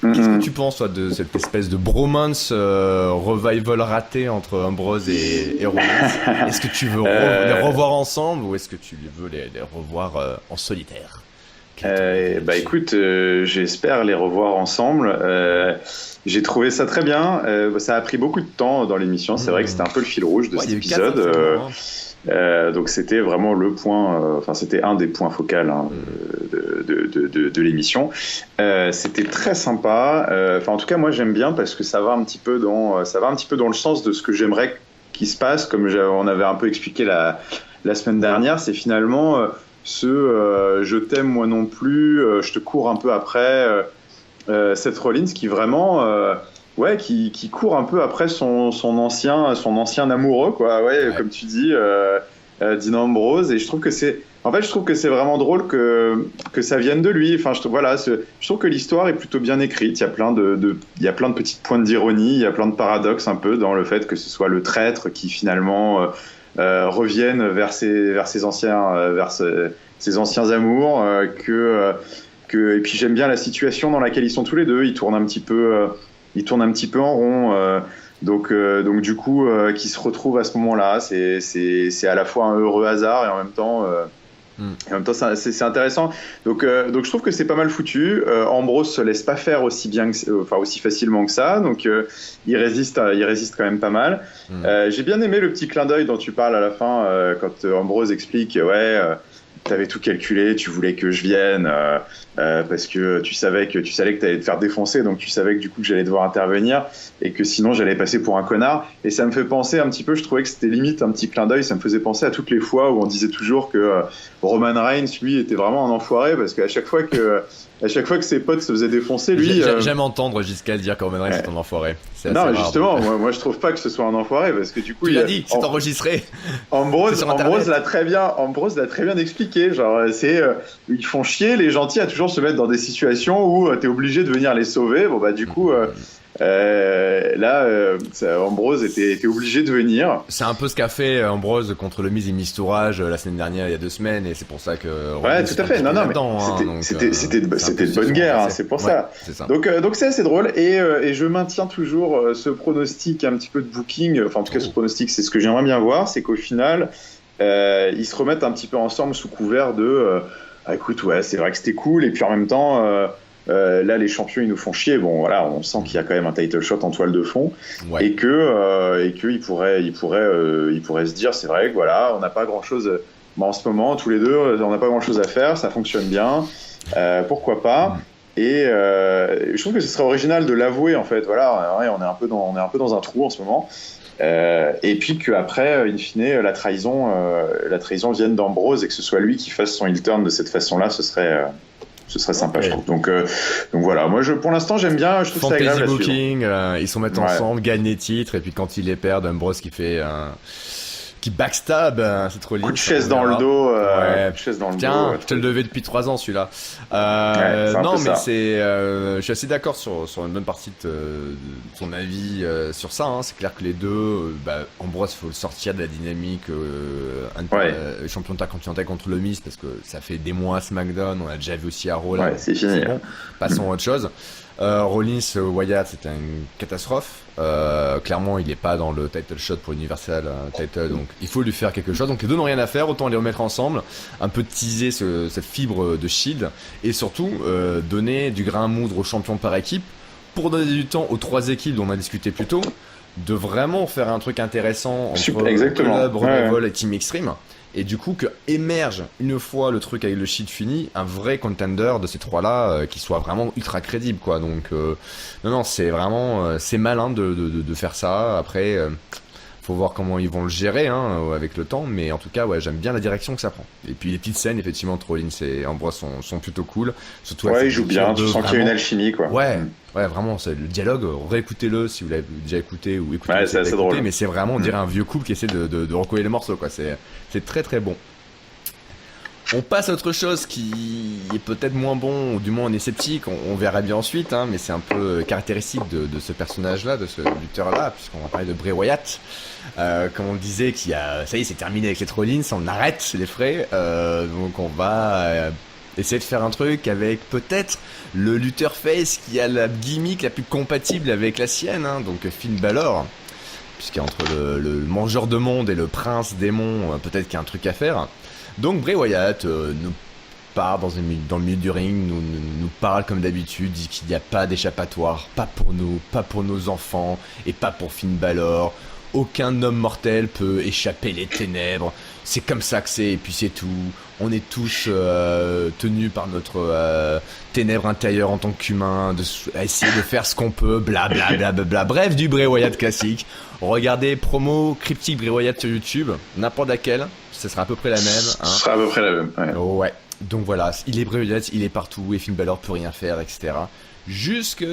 Qu'est-ce que tu penses toi de cette espèce de bromance revival raté entre Ambrose et Rollins? Est-ce que tu veux les revoir ensemble ou est-ce que tu veux les revoir en solitaire? Écoute, j'espère les revoir ensemble. J'ai trouvé ça très bien. Ça a pris beaucoup de temps dans l'émission. C'est vrai que c'était un peu le fil rouge de cet épisode. Donc c'était vraiment le point, enfin c'était un des points focaux de l'émission. C'était très sympa. Enfin en tout cas moi j'aime bien parce que ça va un petit peu dans le sens de ce que j'aimerais qu'il se passe, comme on avait un peu expliqué la semaine dernière. C'est finalement je t'aime moi non plus, je te cours un peu après. Seth Rollins qui vraiment qui court un peu après son ancien amoureux, quoi, comme tu dis, Dean Ambrose. Et je trouve que c'est vraiment drôle que ça vienne de lui. Enfin, je trouve que l'histoire est plutôt bien écrite. Il y a plein de petites pointes d'ironie, il y a plein de paradoxes un peu dans le fait que ce soit le traître qui finalement revienne vers ses anciens amours, et puis j'aime bien la situation dans laquelle ils sont tous les deux. Ils tournent un petit peu en rond. Donc du coup, qui se retrouvent à ce moment-là, c'est à la fois un heureux hasard et en même temps, c'est intéressant. Donc je trouve que c'est pas mal foutu. Ambrose se laisse pas faire aussi facilement que ça. Donc il résiste quand même pas mal. J'ai bien aimé le petit clin d'œil dont tu parles à la fin quand Ambrose explique t'avais tout calculé, tu voulais que je vienne parce que tu savais que t'allais te faire défoncer, donc tu savais que du coup que j'allais devoir intervenir et que sinon j'allais passer pour un connard. Et ça me fait penser un petit peu, je trouvais que c'était limite un petit clin d'œil, ça me faisait penser à toutes les fois où on disait toujours que Roman Reigns, lui, était vraiment un enfoiré parce qu'à chaque fois que ses potes se faisaient défoncer, lui... J'aime entendre Giscard dire que Roman Reigns est un enfoiré. Non, justement, moi je trouve pas que ce soit un enfoiré parce que du coup... Tu l'as dit, c'est enregistré. Ambrose l'a très bien expliqué. Genre, ils font chier les gentils à toujours se mettre dans des situations où t'es obligé de venir les sauver. Bon, bah, du coup... Ambrose était obligé de venir. C'est un peu ce qu'a fait Ambrose contre le Miz et Mistourage la semaine dernière, il y a 2 semaines, et c'est pour ça que. Ouais, tout à fait. Non, mais c'était de bonne guerre, hein, c'est pour ça. Donc c'est assez drôle, et je maintiens toujours ce pronostic un petit peu de booking. Enfin, en tout cas, ce pronostic, c'est ce que j'aimerais bien voir, c'est qu'au final, ils se remettent un petit peu ensemble sous couvert de. Écoute, ouais, c'est vrai que c'était cool, et puis en même temps. Là, les champions, ils nous font chier. Bon, voilà, on sent qu'il y a quand même un title shot en toile de fond, et que il pourrait se dire, c'est vrai que voilà, on n'a pas grand chose. En ce moment, tous les deux, on n'a pas grand chose à faire. Ça fonctionne bien. Pourquoi pas? Et je trouve que ce serait original de l'avouer, en fait. Voilà, on est un peu dans un trou en ce moment. Et puis qu'après, in fine, la trahison vienne d'Ambrose et que ce soit lui qui fasse son heel turn de cette façon-là, ce serait sympa, je trouve. Donc voilà, moi pour l'instant j'aime bien, je trouve ça agréable à suivre. Fantasy booking, ils se mettent ensemble, gagnent les titres, et puis quand ils les perdent, Ambrose qui backstab cette Rollins. Coup de chaise dans le dos. Tiens, je te le devais depuis 3 ans celui-là. Non, mais je suis assez d'accord sur une bonne partie de ton avis sur ça. Hein. C'est clair que les deux, Ambrose, faut le sortir de la dynamique champion de tag continental contre le Miz, parce que ça fait des mois à SmackDown, on a déjà vu aussi à Raw. Ouais, c'est fini. Bon, passons à autre chose. Rollins, Wyatt, c'était une catastrophe. Clairement, il est pas dans le title shot pour Universal Title, donc il faut lui faire quelque chose. Donc les deux n'ont rien à faire, autant les remettre ensemble, un peu teaser cette fibre de Shield, et surtout donner du grain à moudre aux champions par équipe, pour donner du temps aux 3 équipes dont on a discuté plus tôt, de vraiment faire un truc intéressant entre Club, Revival et Team Extreme. Et du coup, que émerge, une fois le truc avec le shit fini, un vrai contender de ces 3-là qui soit vraiment ultra crédible, quoi. Donc, non, c'est vraiment, c'est malin de faire ça. Après, faut voir comment ils vont le gérer, avec le temps. Mais en tout cas, ouais, j'aime bien la direction que ça prend. Et puis les petites scènes, effectivement, entre Rollins et Ambrose sont plutôt cool. Surtout ils jouent bien. Tu sens qu'il y a une alchimie, quoi. Ouais, vraiment, le dialogue, réécoutez-le si vous l'avez déjà écouté ou écoutez-le si vous l'avez écouté, drôle. Mais c'est vraiment, on dirait un vieux couple qui essaie de recoller les morceaux, quoi. C'est très très bon. On passe à autre chose qui est peut-être moins bon, ou du moins on est sceptique, on verra bien ensuite, mais c'est un peu caractéristique de ce personnage-là, de ce lutteur-là, puisqu'on va parler de Bray Wyatt. Comme on le disait, ça y est, c'est terminé avec les Rollins, on arrête les frais, donc on va essayer de faire un truc avec peut-être le lutteur face qui a la gimmick la plus compatible avec la sienne, donc Finn Balor, puisqu'entre le mangeur de monde et le prince démon, peut-être qu'il y a un truc à faire. Donc Bray Wyatt nous part dans le milieu du ring, nous parle comme d'habitude, dit qu'il n'y a pas d'échappatoire, pas pour nous, pas pour nos enfants, et pas pour Finn Balor. aucun homme mortel peut échapper les ténèbres. C'est comme ça que c'est, et puis c'est tout. On est tous tenus par notre ténèbre intérieure en tant qu'humain, à essayer de faire ce qu'on peut, bla bla bla bla bla. Bref, du Bray Wyatt classique. Regardez promo cryptique Bray Wyatt sur YouTube, n'importe laquelle, ce sera à peu près la même. Hein. Ce sera à peu près la même, ouais. Donc voilà, il est Bray Wyatt, il est partout, et Finn Balor peut rien faire, etc. Jusque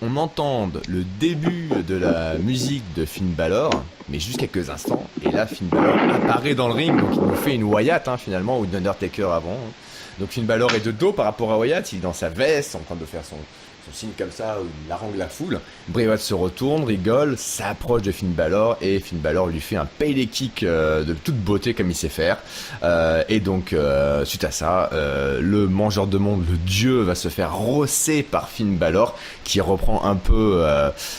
on entende le début de la musique de Finn Balor, mais juste quelques instants, et là Finn Balor apparaît dans le ring, donc il nous fait une Wyatt finalement, ou une Undertaker avant. Donc Finn Balor est de dos par rapport à Wyatt, il est dans sa veste, en train de faire son signe comme ça, où il harangue la foule. Bray Wyatt se retourne, rigole, s'approche de Finn Balor, et Finn Balor lui fait un payday kick de toute beauté comme il sait faire. Et donc, suite à ça, le mangeur de monde, le dieu, va se faire rosser par Finn Balor, qui reprend un peu,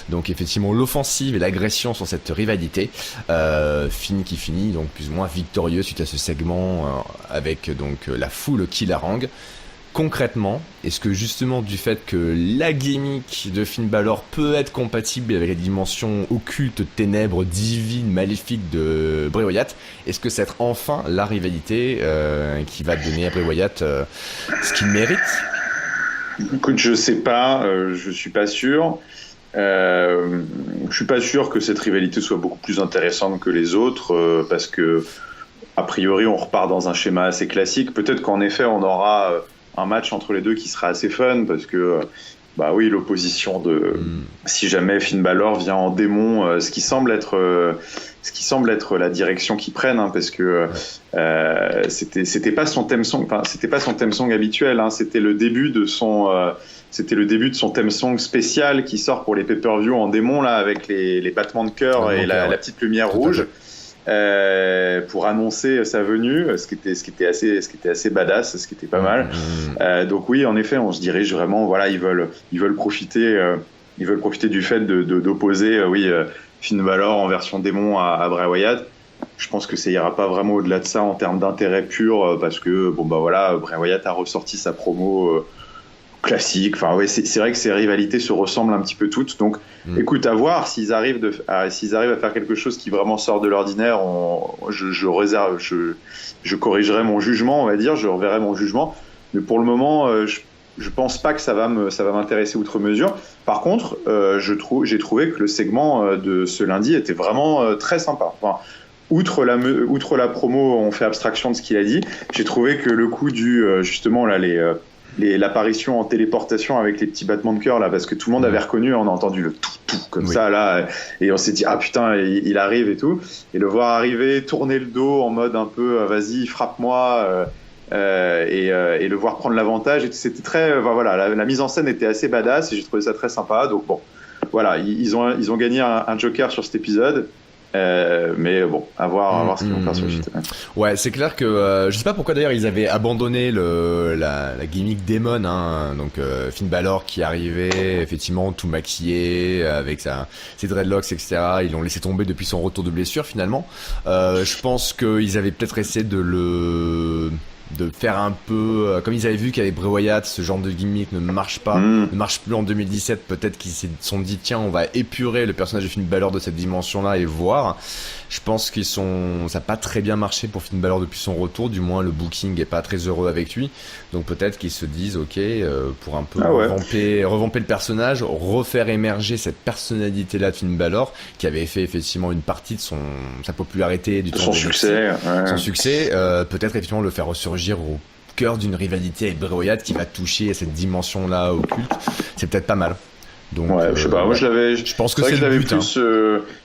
donc effectivement, l'offensive et l'agression sur cette rivalité. Finn qui finit donc plus ou moins victorieux suite à ce segment avec donc la foule qui l'harangue. Concrètement, est-ce que justement du fait que la gimmick de Finn Balor peut être compatible avec la dimension occulte, ténèbres, divine, maléfique de Bray Wyatt, est-ce que c'est enfin la rivalité qui va donner à Bray Wyatt ce qu'il mérite ? Écoute, je sais pas, je suis pas sûr. Je suis pas sûr que cette rivalité soit beaucoup plus intéressante que les autres parce que a priori on repart dans un schéma assez classique. Peut-être qu'en effet on aura un match entre les deux qui sera assez fun parce que bah oui, l'opposition de si jamais Finn Balor vient en démon, ce qui semble être la direction qu'ils prennent, hein, parce que c'était pas son theme song, enfin c'était pas son theme song habituel, hein, c'était le début de son theme song spécial qui sort pour les pay-per-view en démon là avec les battements de cœur et la petite lumière rouge. Pour annoncer sa venue, ce qui était assez badass, ce qui était pas mal. Donc oui, en effet, on se dirige vraiment. Voilà, ils veulent profiter du fait d'opposer, Finn Balor en version démon à Bray Wyatt. Je pense que ça ira pas vraiment au-delà de ça en termes d'intérêt pur, parce que Bray Wyatt a ressorti sa promo classique. Enfin ouais, c'est vrai que ces rivalités se ressemblent un petit peu toutes. Donc, écoute, à voir s'ils arrivent à faire quelque chose qui vraiment sort de l'ordinaire. Je corrigerai mon jugement, on va dire. Je reverrai mon jugement. Mais pour le moment, je pense pas que ça va m'intéresser outre mesure. Par contre, j'ai trouvé que le segment de ce lundi était vraiment très sympa. Enfin, outre la promo, on fait abstraction de ce qu'il a dit. J'ai trouvé que le coup justement là l'apparition en téléportation avec les petits battements de cœur là, parce que tout le monde avait reconnu, on a entendu le tout comme ça là, et on s'est dit ah putain il arrive et tout, et le voir arriver, tourner le dos en mode un peu vas-y frappe-moi, et le voir prendre l'avantage, et c'était très la mise en scène était assez badass et j'ai trouvé ça très sympa. Donc bon voilà, ils ont gagné un joker sur cet épisode. Mais bon, à voir ce qu'ils vont faire sur le site. Ouais, c'est clair que je sais pas pourquoi d'ailleurs ils avaient abandonné la gimmick Demon, hein, donc Finn Balor qui arrivait effectivement tout maquillé avec ses dreadlocks, etc. Ils l'ont laissé tomber depuis son retour de blessure finalement. Je pense qu'ils avaient peut-être essayé de faire un peu comme ils avaient vu qu'avec Bray Wyatt ce genre de gimmick ne marche plus en 2017, peut-être qu'ils se sont dit tiens on va épurer le personnage de Finn Balor de cette dimension là et voir. Je pense ça n'a pas très bien marché pour Finn Balor depuis son retour, du moins le booking est pas très heureux avec lui, donc peut-être qu'ils se disent ok, pour un peu revamper le personnage, refaire émerger cette personnalité là de Finn Balor qui avait fait effectivement une partie de sa popularité du temps son succès, peut-être effectivement le faire ressurgir au cœur d'une rivalité avec Bray Wyatt qui va toucher à cette dimension là occulte, c'est peut-être pas mal. Donc, je sais pas, moi je pense que c'est le but.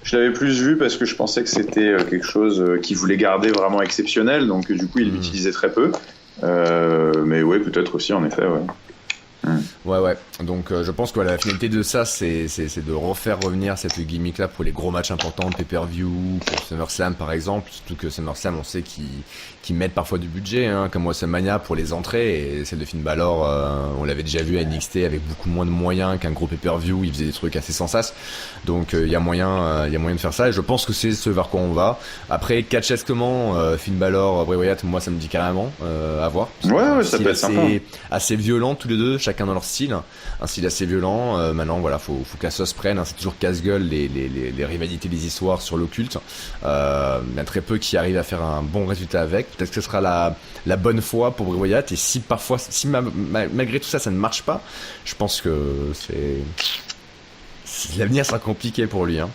Je l'avais plus vu parce que je pensais que c'était quelque chose qu'il voulait garder vraiment exceptionnel, donc du coup il l'utilisait très peu. Mais ouais, peut-être aussi en effet, Ouais. Donc je pense que la finalité de ça, c'est de refaire revenir cette gimmick là pour les gros matchs importants, pay-per-view, pour SummerSlam par exemple. Surtout que SummerSlam, on sait qu'ils mettent parfois du budget, hein, comme WrestleMania pour les entrées, et celle de Finn Balor, on l'avait déjà vu à NXT avec beaucoup moins de moyens qu'un gros pay-per-view. Il faisait des trucs assez sans sas. Donc il y a moyen de faire ça, et je pense que c'est ce vers quoi on va. Après, catchesquement, Finn Balor, Bray Wyatt, moi ça me dit carrément à voir. Ouais, ça peut être sympa. Assez violent tous les deux, chacun dans leur style, un style assez violent. Maintenant, voilà, faut que la sauce prenne. C'est toujours casse-gueule les rivalités, les histoires sur l'occulte. Il y a très peu qui arrivent à faire un bon résultat avec. Peut-être que ce sera la bonne foi pour Bray Wyatt. Et si parfois, malgré tout ça, ça ne marche pas, je pense que l'avenir sera compliqué pour lui. Hein.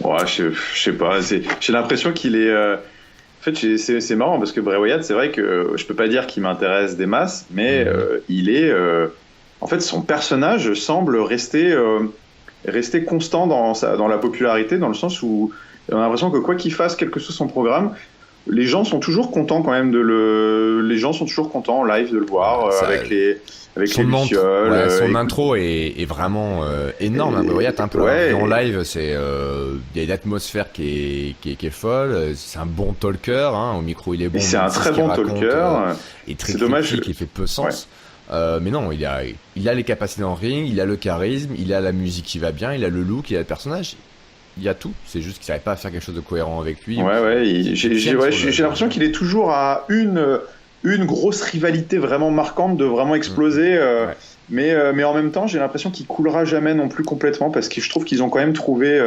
Ouais, je sais pas. J'ai l'impression qu'il est. En fait, c'est marrant parce que Bray Wyatt, c'est vrai que je peux pas dire qu'il m'intéresse des masses, mais il est. En fait, son personnage semble rester constant dans la popularité, dans le sens où on a l'impression que quoi qu'il fasse, quel que soit son programme, les gens sont toujours contents quand même les gens sont toujours contents en live de le voir avec les lucioles. Son intro est vraiment énorme. Bray Wyatt, pour en live, c'est il y a une atmosphère qui est folle. C'est un bon talker, au micro il est bon. C'est un très bon talker. Et très critique, qui fait peu sens. Mais non, il a les capacités en ring, il a le charisme, il a la musique qui va bien, il a le look, il a le personnage. Il y a tout, c'est juste qu'il n'arrive pas à faire quelque chose de cohérent avec lui. J'ai l'impression qu'il est toujours à une grosse rivalité vraiment marquante de vraiment exploser. Mais en même temps, j'ai l'impression qu'il coulera jamais non plus complètement parce que je trouve qu'ils ont quand même trouvé.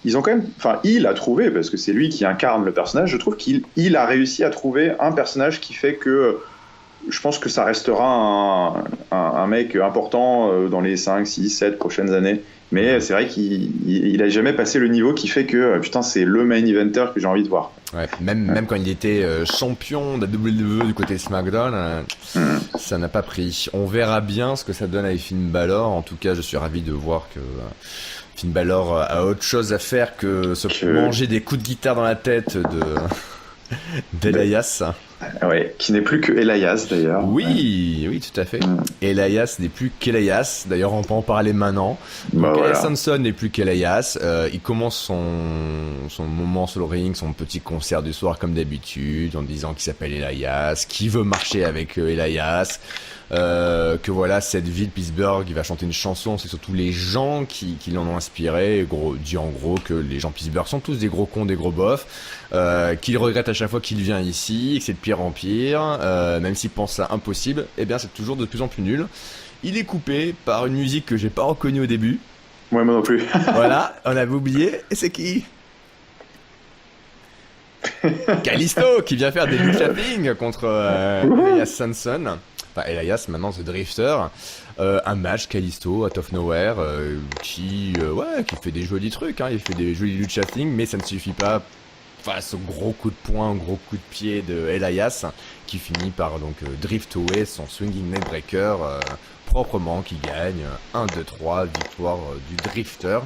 Il a trouvé, parce que c'est lui qui incarne le personnage, je trouve qu'il a réussi à trouver un personnage qui fait que je pense que ça restera un mec important dans les 5, 6, 7 prochaines années. Mais c'est vrai qu'il a jamais passé le niveau qui fait que putain, c'est le main eventer que j'ai envie de voir. Ouais, même quand il était champion de la WWE du côté SmackDown, ça n'a pas pris. On verra bien ce que ça donne avec Finn Balor. En tout cas, je suis ravi de voir que Finn Balor a autre chose à faire que manger des coups de guitare dans la tête d'Elias. Ouais, qui n'est plus que Elias d'ailleurs. Oui, tout à fait. Elias n'est plus qu'Elias. D'ailleurs, on peut en parler maintenant. Donc, Elias Samson n'est plus qu'Elias. Il commence son moment sur le ring, son petit concert du soir comme d'habitude, en disant qu'il s'appelle Elias, qu'il veut marcher avec Elias. Que voilà, cette ville, Pittsburgh, il va chanter une chanson, c'est surtout les gens qui l'en ont inspiré, dit en gros que les gens de Pittsburgh sont tous des gros cons, des gros bofs, qu'il regrette à chaque fois qu'il vient ici, que c'est de pire en pire, même s'il pense ça impossible, eh bien c'est toujours de plus en plus nul. Il est coupé par une musique que j'ai pas reconnue au début. Ouais, moi non plus. Voilà, on avait oublié, et c'est qui? Kalisto, qui vient faire des look shopping contre Elias Samson. Enfin, Elias, maintenant, The Drifter. Un match, Kalisto, out of nowhere, qui fait des jolis trucs, il fait des jolis lucha things, mais ça ne suffit pas face au gros coup de poing, au gros coup de pied de Elias, qui finit par donc drift away son swinging neckbreaker proprement, qui gagne 1, 2, 3, victoire du Drifter.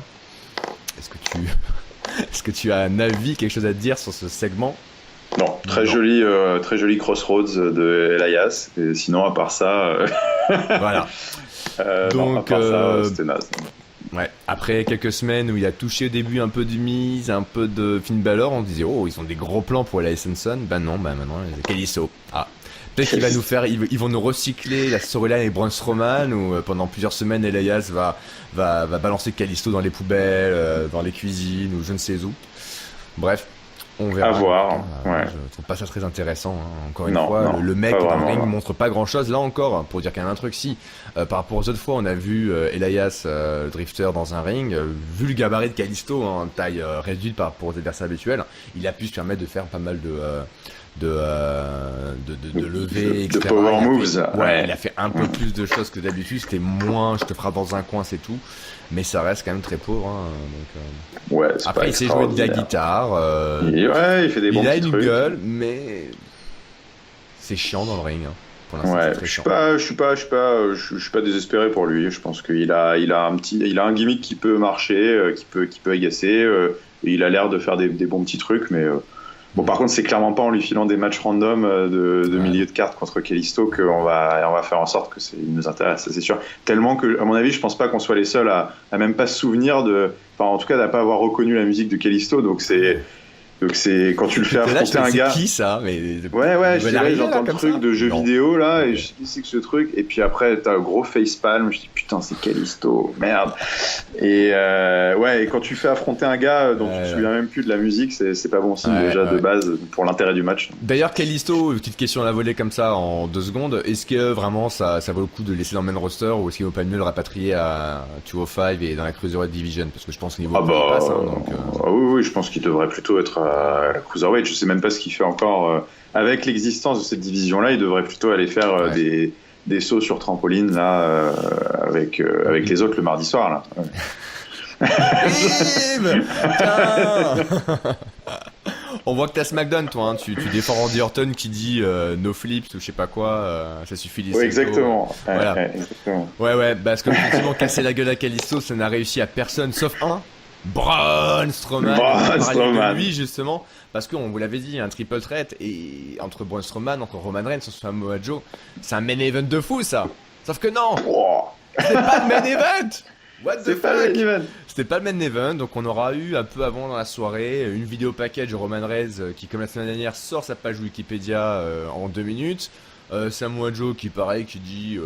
Est-ce que tu as un avis, quelque chose à dire sur ce segment? Non, très joli crossroads de Elias. Et sinon, à part ça, voilà. Donc, à part ça, c'était naze. Ouais. Après quelques semaines où il a touché au début un peu de Miz, un peu de Finn Balor, on disait ils ont des gros plans pour Elias Samson. Maintenant, maintenant, Kalisto. Peut-être qu'il va nous faire, ils vont nous recycler la storyline avec Braun Strowman où pendant plusieurs semaines Elias va balancer Kalisto dans les poubelles, dans les cuisines ou je ne sais où. Bref. On verra. À voir. Je trouve pas ça très intéressant. Encore une fois, le mec dans le ring montre pas grand chose. Là encore, pour dire qu'il y a un truc, si par rapport aux autres fois, on a vu Elias Drifter dans un ring, vu le gabarit de Kalisto en taille réduite par rapport aux adversaires habituels, il a pu se permettre de faire pas mal de levées, etc. De power moves. Il a fait un peu plus de choses que d'habitude. C'était moins, je te frappe dans un coin, c'est tout. Mais ça reste quand même très pauvre. Après, il sait jouer de la guitare. Il fait des bons petits trucs. Il a une gueule, mais c'est chiant dans le ring. Pour l'instant, c'est très chiant. Je suis pas désespéré pour lui. Je pense qu'il a un gimmick qui peut marcher, qui peut agacer. Et il a l'air de faire des bons petits trucs, mais. Bon, par contre, c'est clairement pas en lui filant des matchs random de milieu de carte contre Kalisto qu'on va faire en sorte que il nous intéresse, ça, c'est sûr. Tellement que, à mon avis, je pense pas qu'on soit les seuls à même pas se souvenir en tout cas, à pas avoir reconnu la musique de Kalisto. Donc Donc c'est quand tu le fais affronter un gars. C'est qui ça? Mais ouais, je dirais, j'entends le truc de jeu vidéo là, okay. et je sais qui c'est que ce truc, et puis après t'as un gros facepalm, je dis putain c'est Callisto, merde. Et et quand tu fais affronter un gars dont tu te souviens même plus de la musique, c'est pas bon signe de base pour l'intérêt du match. D'ailleurs Callisto, une petite question à la volée comme ça en 2 secondes, est-ce que vraiment ça vaut le coup de le laisser dans le main roster, ou est-ce qu'il vaut pas mieux le rapatrier à 205 et dans la Cruiserweight Division, parce que je pense qu'il niveau passe, hein, donc oui, je pense qu'il devrait plutôt être à la Cruiserweight. Je sais même pas ce qu'il fait encore avec l'existence de cette division là, il devrait plutôt aller faire des sauts sur trampoline là avec les autres le mardi soir là. On voit que t'as SmackDown toi, hein. Tu défends Randy Orton qui dit no flips ou je sais pas quoi, ça suffit les exactement. Voilà. Exactement. Ouais, parce que effectivement casser la gueule à Callisto, ça n'a réussi à personne sauf un, Braun Strowman. De lui justement, parce qu'on vous l'avait dit, un triple threat, et entre Braun Strowman, entre Roman Reigns, entre Samoa Joe, c'est un main event de fou ça. Sauf que non, c'est pas le main event. What the fuck? C'était pas le main event, donc on aura eu un peu avant dans la soirée une vidéo package de Roman Reigns qui, comme la semaine dernière, sort sa page Wikipédia en 2 minutes. Samoa Joe qui pareil, qui dit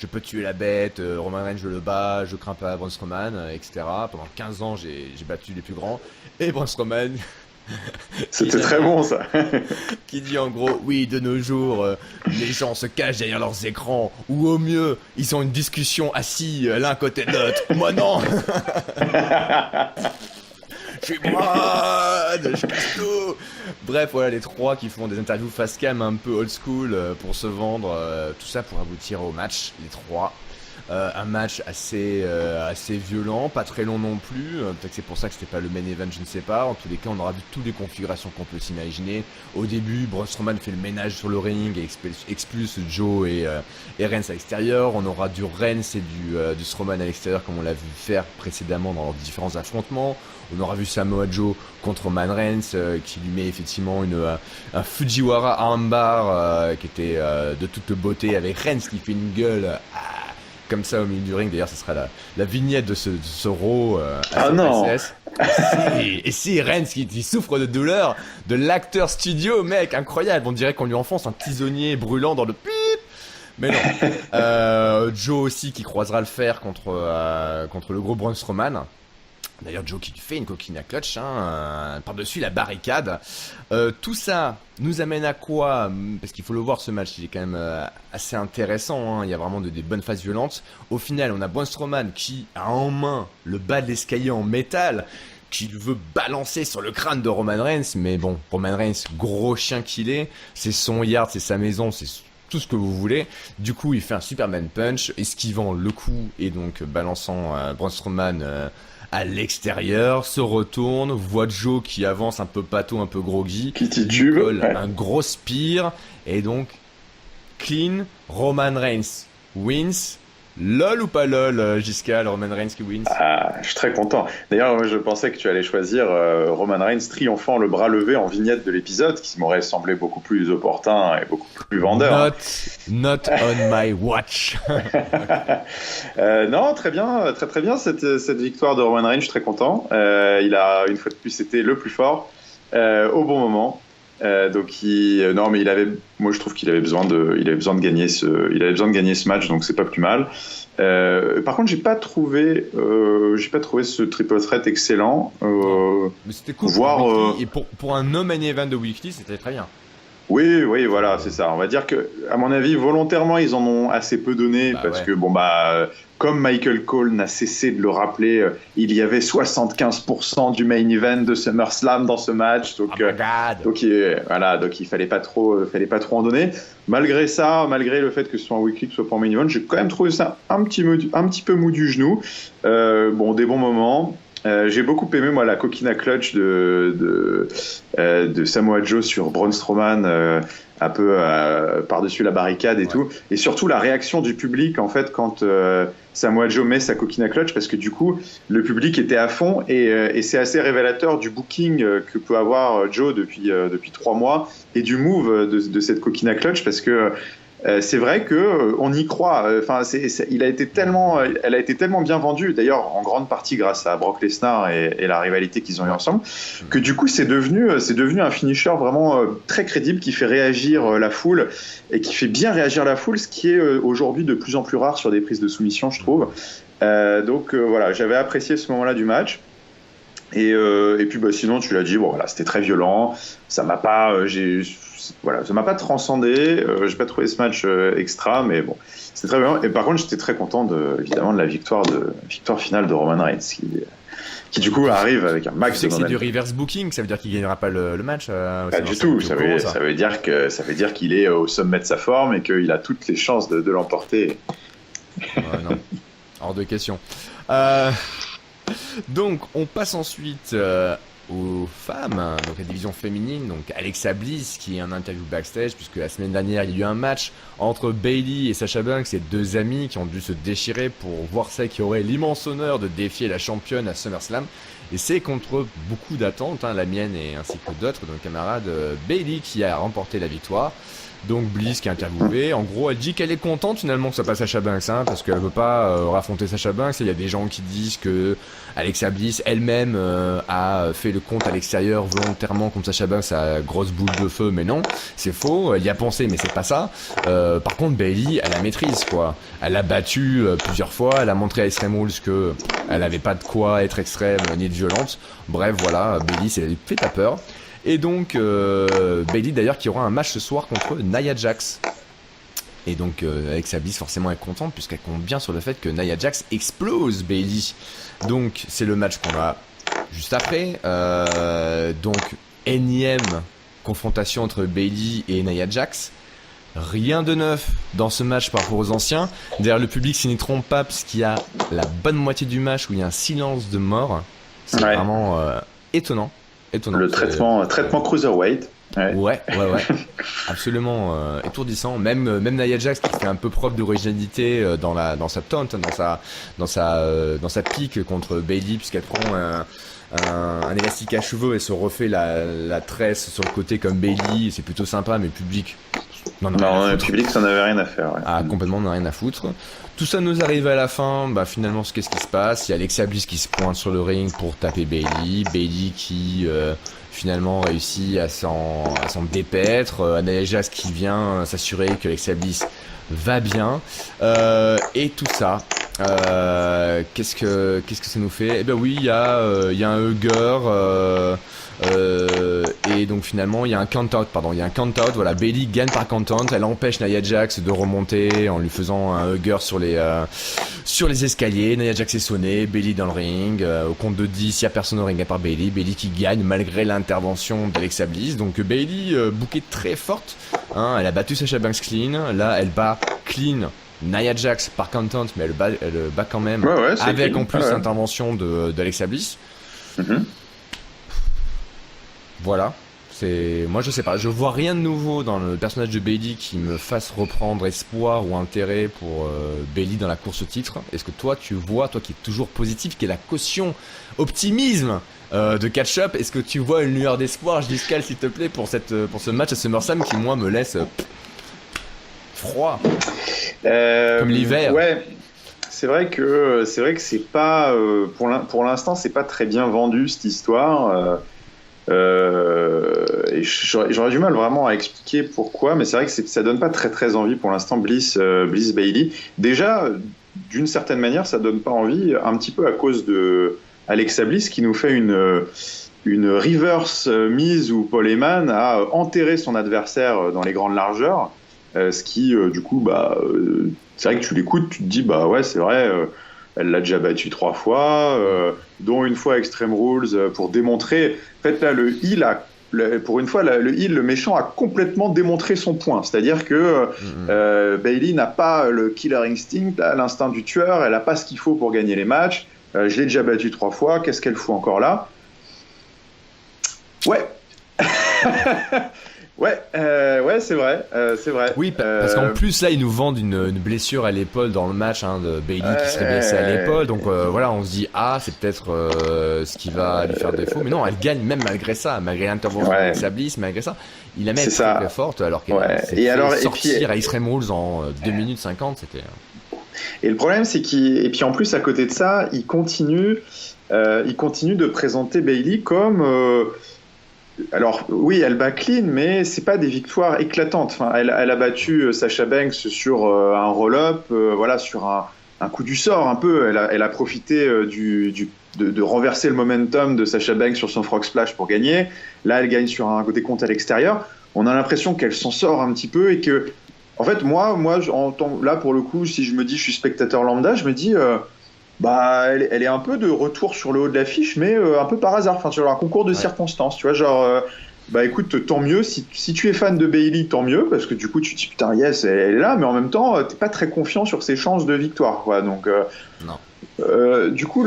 je peux tuer la bête, Roman Reigns je le bats, je crains pas Braun Strowman, etc. Pendant 15 ans j'ai battu les plus grands. Et Braun Strowman c'était très bon ça. Qui dit en gros, oui, de nos jours, les gens se cachent derrière leurs écrans, ou au mieux, ils ont une discussion assis l'un à côté de l'autre. Moi non. Je suis Brad, je suis tout. Bref, voilà, les trois qui font des interviews face cam un peu old school pour se vendre, tout ça pour aboutir au match, les trois. Un match assez violent, pas très long non plus, peut-être que c'est pour ça que c'était pas le main event, je ne sais pas. En tous les cas, on aura vu toutes les configurations qu'on peut s'imaginer. Au début, Braun Strowman fait le ménage sur le ring et expulse Joe et Reigns à l'extérieur. On aura du Reigns et du Strowman à l'extérieur, comme on l'a vu faire précédemment dans leurs différents affrontements. On aura vu Samoa Joe contre Roman Reigns qui lui met effectivement un Fujiwara armbar qui était de toute beauté, avec Reigns qui fait une gueule comme ça au milieu du ring. D'ailleurs, ce sera la vignette de ce Raw ah non. Et si Reigns qui souffre de douleur de l'acteur studio, mec, incroyable. On dirait qu'on lui enfonce un tisonnier brûlant dans le pip. Mais non. Joe aussi qui croisera le fer contre le gros Braun Strowman. D'ailleurs, Joe qui fait une coquine à clutch par-dessus la barricade. Tout ça nous amène à quoi? Parce qu'il faut le voir, ce match, il est quand même assez intéressant. Il y a vraiment des bonnes phases violentes. Au final, on a Braun Strowman qui a en main le bas de l'escalier en métal, qui veut balancer sur le crâne de Roman Reigns. Mais bon, Roman Reigns, gros chien qu'il est, c'est son yard, c'est sa maison, c'est tout ce que vous voulez. Du coup, il fait un Superman Punch, esquivant le coup et donc balançant Braun Strowman à l'extérieur, se retourne, voit Joe qui avance un peu pâteau, un peu groggy, qui titube, un gros spear, et donc clean, Roman Reigns wins. LOL ou pas LOL, Giscal, Roman Reigns qui wins? Je suis très content. D'ailleurs, moi, je pensais que tu allais choisir Roman Reigns triomphant le bras levé en vignette de l'épisode, qui m'aurait semblé beaucoup plus opportun et beaucoup plus vendeur. Not on my watch. Non, très bien, très bien cette victoire de Roman Reigns, je suis très content. Il a une fois de plus été le plus fort au bon moment. Mais moi je trouve qu'il avait besoin de gagner ce match, donc c'est pas plus mal. Par contre, j'ai pas trouvé ce triple threat excellent. Mais c'était cool. Et pour un no main event de Weekly, c'était très bien. Oui, voilà, c'est ça. On va dire que, à mon avis, volontairement, ils en ont assez peu donné parce que, comme Michael Cole n'a cessé de le rappeler, il y avait 75% du main event de SummerSlam dans ce match. Donc il fallait pas trop en donner. Malgré ça, malgré le fait que ce soit un weekly, que ce soit pas un main event, j'ai quand même trouvé ça un petit peu mou du genou. Des bons moments. J'ai beaucoup aimé moi la coquina clutch de Samoa Joe sur Braun Strowman, un peu par-dessus la barricade et tout, et surtout la réaction du public en fait quand Samoa Joe met sa coquina clutch, parce que du coup le public était à fond et c'est assez révélateur du booking que peut avoir Joe depuis 3 mois et du move de cette coquina clutch, parce que c'est vrai que on y croit. Enfin, elle a été tellement bien vendue, d'ailleurs en grande partie grâce à Brock Lesnar et la rivalité qu'ils ont eu ensemble, que du coup c'est devenu un finisher vraiment très crédible qui fait réagir la foule et qui fait bien réagir la foule, ce qui est aujourd'hui de plus en plus rare sur des prises de soumission, je trouve. Donc voilà, j'avais apprécié ce moment-là du match. Et puis sinon tu l'as dit, bon voilà, c'était très violent, ça m'a pas ça m'a pas transcendé, j'ai pas trouvé ce match extra, mais bon, c'était très violent. Et par contre j'étais très content évidemment de la victoire finale de Roman Reigns qui du coup arrive avec un max de momentum. C'est du reverse booking, ça veut dire qu'il gagnera pas le match pas du tout, ça veut dire qu'il est au sommet de sa forme et qu'il a toutes les chances de l'emporter. Non, hors de question. Donc on passe ensuite aux femmes, donc la division féminine, donc Alexa Bliss qui est en interview backstage, puisque la semaine dernière il y a eu un match entre Bayley et Sasha Banks, ces deux amis qui ont dû se déchirer pour voir celle qui aurait l'immense honneur de défier la championne à SummerSlam, et c'est contre beaucoup d'attentes, la mienne et ainsi que d'autres, donc camarades, Bayley qui a remporté la victoire. Donc Bliss qui est interviewée, en gros elle dit qu'elle est contente finalement que ça passe Sasha Banks, parce qu'elle veut pas raffronter Sasha Banks. Il y a des gens qui disent que Alexa Bliss elle-même a fait le compte à l'extérieur volontairement contre Sasha Banks à grosse boule de feu, mais non, c'est faux, elle y a pensé mais c'est pas ça. Par contre Bayley elle la maîtrise quoi, elle l'a battue plusieurs fois, elle a montré à Extreme Rules que elle avait pas de quoi être extrême ni de violente. Bref voilà, Bayley c'est fait pas peur. Et donc Bayley d'ailleurs qui aura un match ce soir contre Nia Jax. Et donc Alexa Bliss forcément est contente puisqu'elle compte bien sur le fait que Nia Jax explose Bayley. Donc c'est le match qu'on a juste après. Donc énième confrontation entre Bayley et Nia Jax. Rien de neuf dans ce match par rapport aux anciens. D'ailleurs le public s'y n'y trompe pas puisqu'il y a la bonne moitié du match où il y a un silence de mort. C'est vraiment étonnant. Le traitement cruiserweight. Ouais. Absolument étourdissant. Même Nia Jax qui fait un peu preuve d'originalité dans sa taunt, dans sa pique contre Bayley, puisqu'elle prend un élastique à cheveux et se refait la tresse sur le côté comme Bayley. C'est plutôt sympa, mais le public non, le public ça n'avait rien à faire. Complètement n'a rien à foutre. Tout ça nous arrive à la fin, finalement qu'est-ce qui se passe? Il y a Alexa Bliss qui se pointe sur le ring pour taper Bayley qui finalement réussit à s'en dépaître, Nia Jax qui vient s'assurer que Alexa Bliss va bien, et tout ça. Qu'est-ce que ça nous fait? Oui, il y a un hugger, et donc finalement il y a un count-out, voilà, Bayley gagne par count-out, elle empêche Nia Jax de remonter en lui faisant un hugger sur les escaliers. Nia Jax est sonnée, Bayley dans le ring, au compte de 10, il y a personne au ring à part Bayley qui gagne malgré l'intervention d'Alexa Bliss. Donc Bayley bouquée très forte, elle a battu Sasha Banks clean, là elle bat clean Nia Jax par count-out, mais elle bat quand même, avec clean. En plus l'intervention d'Alexa Bliss. Voilà, moi je sais pas, je vois rien de nouveau dans le personnage de Bayley qui me fasse reprendre espoir ou intérêt pour Bayley dans la course au titre. Est-ce que toi tu vois, toi qui es toujours positif, qui est la caution optimisme de catch-up, est-ce que tu vois une lueur d'espoir, Giscal, s'il te plaît, pour ce match à SummerSlam qui moi me laisse froid comme l'hiver? Ouais. C'est vrai que c'est pas pour l'instant c'est pas très bien vendu cette histoire. Et j'aurais du mal vraiment à expliquer pourquoi, mais c'est vrai que ça donne pas très très envie pour l'instant. Bliss Bayley, déjà d'une certaine manière ça donne pas envie, un petit peu à cause de Alexa Bliss qui nous fait une reverse mise où Paul Heyman a enterré son adversaire dans les grandes largeurs, ce qui du coup c'est vrai que tu l'écoutes, tu te dis ouais c'est vrai, elle l'a déjà battu 3 fois, dont une fois Extreme Rules, pour démontrer. En fait, là, pour une fois, le méchant a complètement démontré son point. C'est-à-dire que Bayley n'a pas le killer instinct, l'instinct du tueur, elle n'a pas ce qu'il faut pour gagner les matchs. Je l'ai déjà battu 3 fois, qu'est-ce qu'elle fout encore là? Ouais. Ouais, c'est vrai, c'est vrai. Oui, parce qu'en plus là ils nous vendent une blessure à l'épaule dans le match de Bailey qui serait blessée à l'épaule, donc voilà, on se dit c'est peut-être ce qui va lui faire défaut, mais non, elle gagne même malgré ça, malgré l'intervention de Sablis, malgré ça il la met très, très forte alors qu'elle s'est fait sortir à Extreme Rules en 2 minutes 50, c'était... Et le problème c'est et puis en plus à côté de ça il continue de présenter Bailey comme alors oui, elle bat clean, mais c'est pas des victoires éclatantes. Enfin, elle a battu Sasha Banks sur un roll-up, voilà, sur un coup du sort un peu. Elle a profité de renverser le momentum de Sasha Banks sur son frog splash pour gagner. Là, elle gagne sur un décompte à l'extérieur. On a l'impression qu'elle s'en sort un petit peu et que, en fait, moi, là pour le coup, si je me dis je suis spectateur lambda, je me dis elle est un peu de retour sur le haut de l'affiche, mais un peu par hasard, enfin, sur un concours de circonstances, tu vois, genre, écoute, tant mieux, si tu es fan de Bailey, tant mieux, parce que du coup, tu te dis, putain, yes, elle est là, mais en même temps, t'es pas très confiant sur ses chances de victoire, quoi, donc, non. Du coup,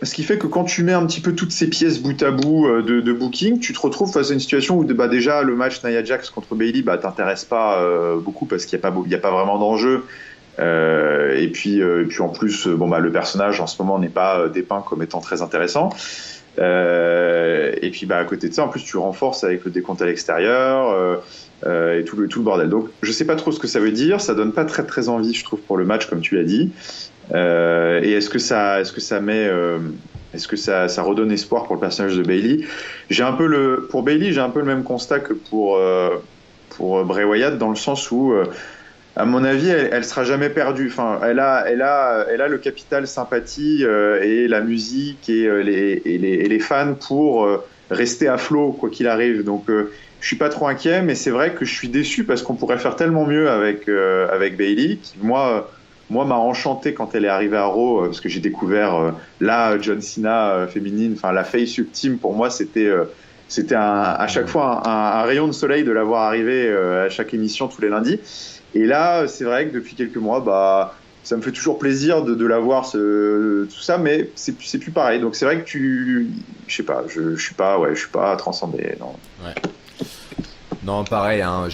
ce qui fait que quand tu mets un petit peu toutes ces pièces bout à bout de booking, tu te retrouves face à une situation où déjà, le match Nia Jax contre Bailey, t'intéresse pas beaucoup, parce qu'il y a pas vraiment d'enjeu. Et puis en plus le personnage en ce moment n'est pas dépeint comme étant très intéressant, et puis à côté de ça en plus tu renforces avec le décompte à l'extérieur et tout le bordel, donc je sais pas trop ce que ça veut dire, ça donne pas très très envie je trouve pour le match comme tu l'as dit, et est-ce que ça redonne espoir pour le personnage de Bailey. Pour Bailey j'ai un peu le même constat que pour Bray Wyatt, dans le sens où à mon avis, elle sera jamais perdue. Enfin, elle a le capital sympathie et la musique et les fans pour rester à flot quoi qu'il arrive. Donc, je suis pas trop inquiet, mais c'est vrai que je suis déçu parce qu'on pourrait faire tellement mieux avec Bailey, qui moi m'a enchanté quand elle est arrivée à Raw, parce que j'ai découvert John Cena féminine. Enfin, la face ultime pour moi, c'était à chaque fois un rayon de soleil de la voir arriver à chaque émission tous les lundis. Et là, c'est vrai que depuis quelques mois, ça me fait toujours plaisir de la voir, tout ça, mais c'est plus pareil. Donc c'est vrai que je sais pas, je suis pas transcendé, non. Ouais. Non, pareil, moi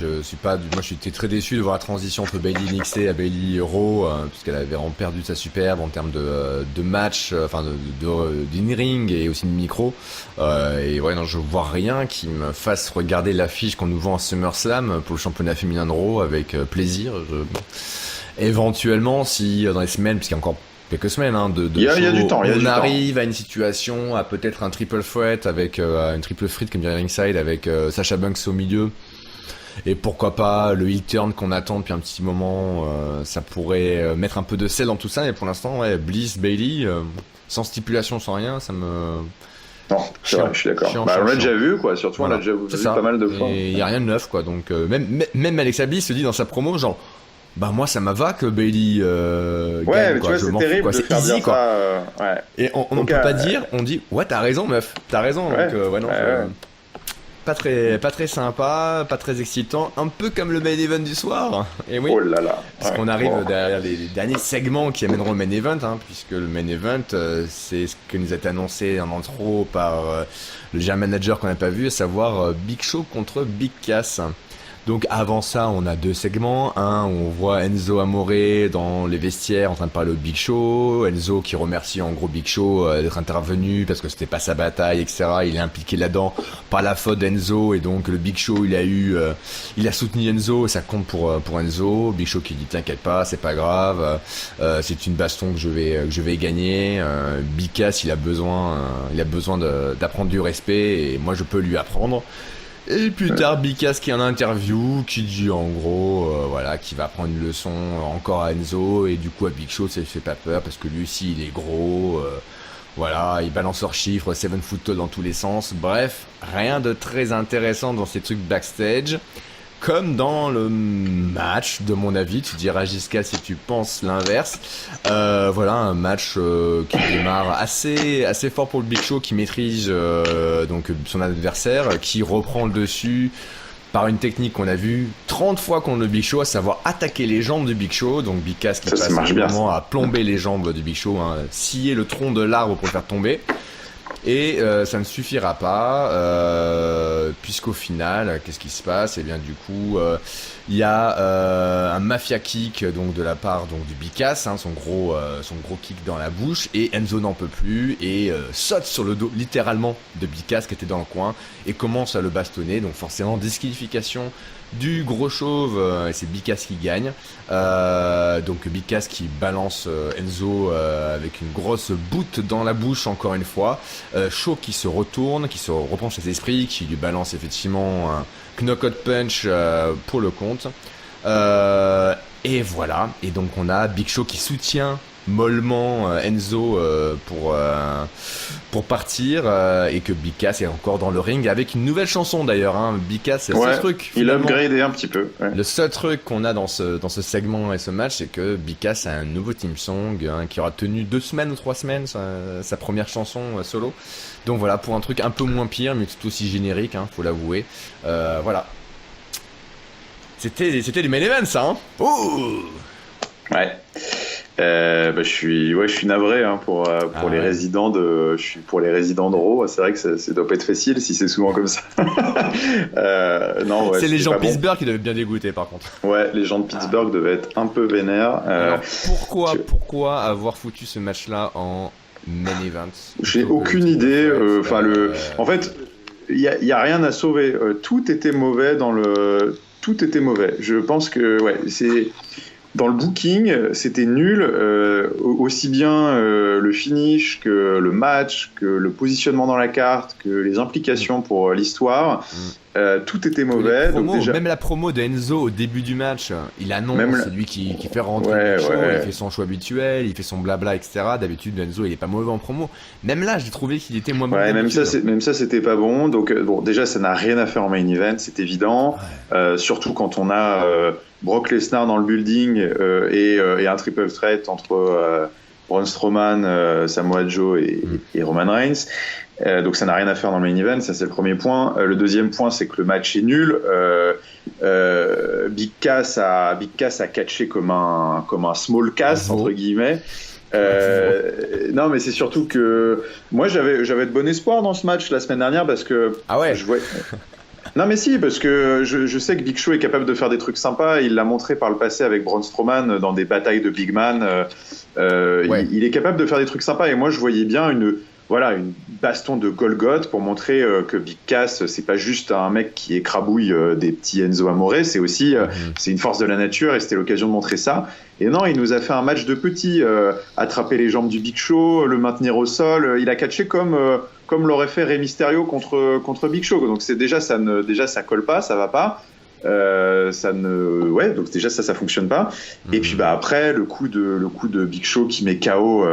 j'étais très déçu de voir la transition entre Bailey NXT à Bailey Raw, puisqu'elle avait vraiment perdu sa superbe en termes de match, d'in-ring et aussi de micro. Et ouais, non, je vois rien qui me fasse regarder l'affiche qu'on nous vend à SummerSlam pour le championnat féminin de Raw avec plaisir. Éventuellement, si dans les semaines, puisqu'il y a encore quelques semaines il y a du temps, on arrive à une situation, à peut-être un triple threat avec une triple frite comme dirait Ringside, avec Sasha Banks au milieu, et pourquoi pas le heel turn qu'on attend depuis un petit moment, ça pourrait mettre un peu de sel dans tout ça. Mais pour l'instant, Bliss, Bailey, sans stipulation, sans rien, ça me... Non, c'est vrai, je suis d'accord. On l'a déjà vu, quoi. Surtout, voilà. On l'a déjà vu pas mal de fois. Et il y a rien de neuf, quoi. Donc même Alexa Bliss se dit dans sa promo, genre, moi ça me va que Bailey gagne, mais quoi. Tu vois, c'est terrible de faire easy, dire quoi. Ça, Et on ne peut pas dire, on dit t'as raison meuf, t'as raison. Donc pas très sympa, pas très excitant, un peu comme le main event du soir. Et oui. Oh là là. Parce qu'on arrive derrière les derniers segments qui amèneront le main event, puisque le main event c'est ce que nous a été annoncé en intro par le GM manager qu'on n'a pas vu, à savoir Big Show contre Big Cass. Donc avant ça, on a deux segments. Un où on voit Enzo Amore dans les vestiaires en train de parler au Big Show. Enzo qui remercie en gros Big Show d'être intervenu parce que c'était pas sa bataille, etc. Il est impliqué là-dedans par la faute d'Enzo, et donc le Big Show il a soutenu Enzo et ça compte pour Enzo. Big Show qui dit t'inquiète pas, c'est pas grave, c'est une baston que je vais gagner. Big Cass il a besoin d'apprendre du respect et moi je peux lui apprendre. Et plus tard, Big Cass qui est en interview, qui dit en gros, qui va prendre une leçon encore à Enzo, et du coup à Big Show ça lui fait pas peur parce que lui aussi il est gros, il balance leurs chiffres, 7 foot tall dans tous les sens. Bref, rien de très intéressant dans ces trucs backstage. Comme dans le match, de mon avis, tu diras Giska si tu penses l'inverse. Un match qui démarre assez fort pour le Big Show, qui maîtrise donc son adversaire, qui reprend le dessus par une technique qu'on a vue 30 fois contre le Big Show, à savoir attaquer les jambes du Big Show. Donc Big Cass qui passe vraiment à plomber les jambes du Big Show, scier le tronc de l'arbre pour le faire tomber. Et ça ne suffira pas, puisqu'au final, qu'est-ce qui se passe? Eh bien, du coup, il y a un mafia kick donc de la part donc du Big Cass, son gros kick dans la bouche, et Enzo n'en peut plus et saute sur le dos littéralement de Big Cass qui était dans le coin et commence à le bastonner. Donc forcément disqualification du gros chauve, et c'est Big Cass qui gagne. Donc Big Cass qui balance Enzo avec une grosse boute dans la bouche encore une fois. Shaw qui se retourne, qui se reprend ses esprits, qui lui balance effectivement un knockout punch pour le compte. Et voilà. Et donc on a Big Show qui soutient mollement Enzo pour partir, et que Big Cass est encore dans le ring avec une nouvelle chanson d'ailleurs. Big Cass, c'est le seul truc. Il a upgradé un petit peu. Ouais. Le seul truc qu'on a dans ce segment et ce match, c'est que Big Cass a un nouveau theme song qui aura tenu 2 semaines ou 3 semaines, sa première chanson solo. Donc voilà, pour un truc un peu moins pire, mais tout aussi générique, faut l'avouer. Voilà. C'était du main event, ça. Ouais. Je suis navré pour les résidents de Raw. C'est vrai que ça doit pas être facile si c'est souvent comme ça. Non, c'est les gens de Pittsburgh qui doivent être bien dégoûtés par contre. Ouais, les gens de Pittsburgh devaient être un peu vénères. Alors pourquoi avoir foutu ce match-là en main event? J'ai aucune idée. En fait, il y a rien à sauver. Tout était mauvais Tout était mauvais. Je pense que c'est. Dans le booking, c'était nul, aussi bien le finish que le match, que le positionnement dans la carte, que les implications pour l'histoire. Tout était mauvais. Même la promo de Enzo au début du match, il annonce, c'est lui qui fait rentrer le show, il fait son show habituel, il fait son blabla, etc. D'habitude, Enzo, il est pas mauvais en promo. Même là, j'ai trouvé qu'il était moins bon. Même ça, c'était pas bon. Donc, déjà, ça n'a rien à faire en main event, c'est évident. Surtout quand on a Brock Lesnar dans le building et un triple threat entre Braun Strowman, Samoa Joe et Roman Reigns. Donc ça n'a rien à faire dans le main event, ça c'est le premier point. Le deuxième point, c'est que le match est nul. Big Cass a catché comme un small cass entre guillemets. Non, mais c'est surtout que moi j'avais de bon espoir dans ce match la semaine dernière parce que je voyais. Non mais si, parce que je sais que Big Show est capable de faire des trucs sympas. Il l'a montré par le passé avec Braun Strowman dans des batailles de big man. Il est capable de faire des trucs sympas, et moi je voyais bien une baston de Golgoth pour montrer que Big Cass, c'est pas juste un mec qui écrabouille des petits Enzo Amore, c'est aussi c'est une force de la nature, et c'était l'occasion de montrer ça. Et non, il nous a fait un match de petits, attraper les jambes du Big Show, le maintenir au sol. Il a catché comme l'aurait fait Rey Mysterio contre Big Show. Donc c'est déjà ça colle pas, ça va pas. Donc déjà ça fonctionne pas. Et puis après le coup de Big Show qui met KO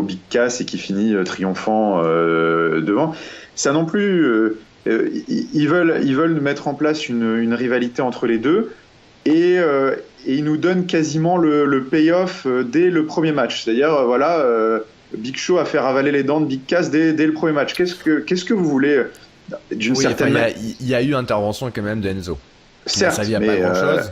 Big Cass et qui finit triomphant devant. Ça non plus, ils veulent mettre en place une rivalité entre les deux, et ils nous donnent quasiment le payoff dès le premier match. C'est-à-dire Big Show a fait ravaler les dents de Big Cass dès le premier match. Qu'est-ce que vous voulez d'une certaine manière? Il y a eu intervention quand même d'Enzo. Certes, il y a pas grand-chose.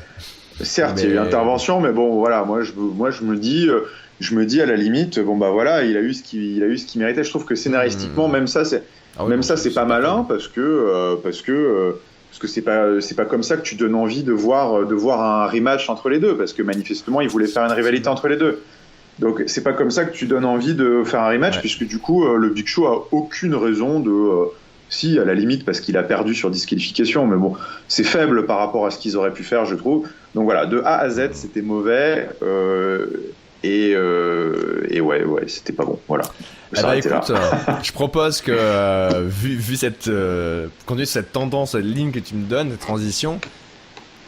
Certes, il y a eu intervention, mais bon, voilà, moi je me dis à la limite, il a eu ce qu'il méritait. Je trouve que scénaristiquement, même ça c'est pas malin, parce que c'est pas comme ça que tu donnes envie de voir un rematch entre les deux, parce que manifestement ils voulaient faire une rivalité entre les deux. Donc c'est pas comme ça que tu donnes envie de faire un rematch, puisque du coup le Big Show a aucune raison de si, à la limite, parce qu'il a perdu sur disqualification, mais bon, c'est faible par rapport à ce qu'ils auraient pu faire, je trouve. Donc voilà, de A à Z, c'était mauvais, et c'était pas bon. Voilà. Écoute, je propose que, vu cette, compte tenu de cette tendance, cette ligne que tu me donnes, cette transition,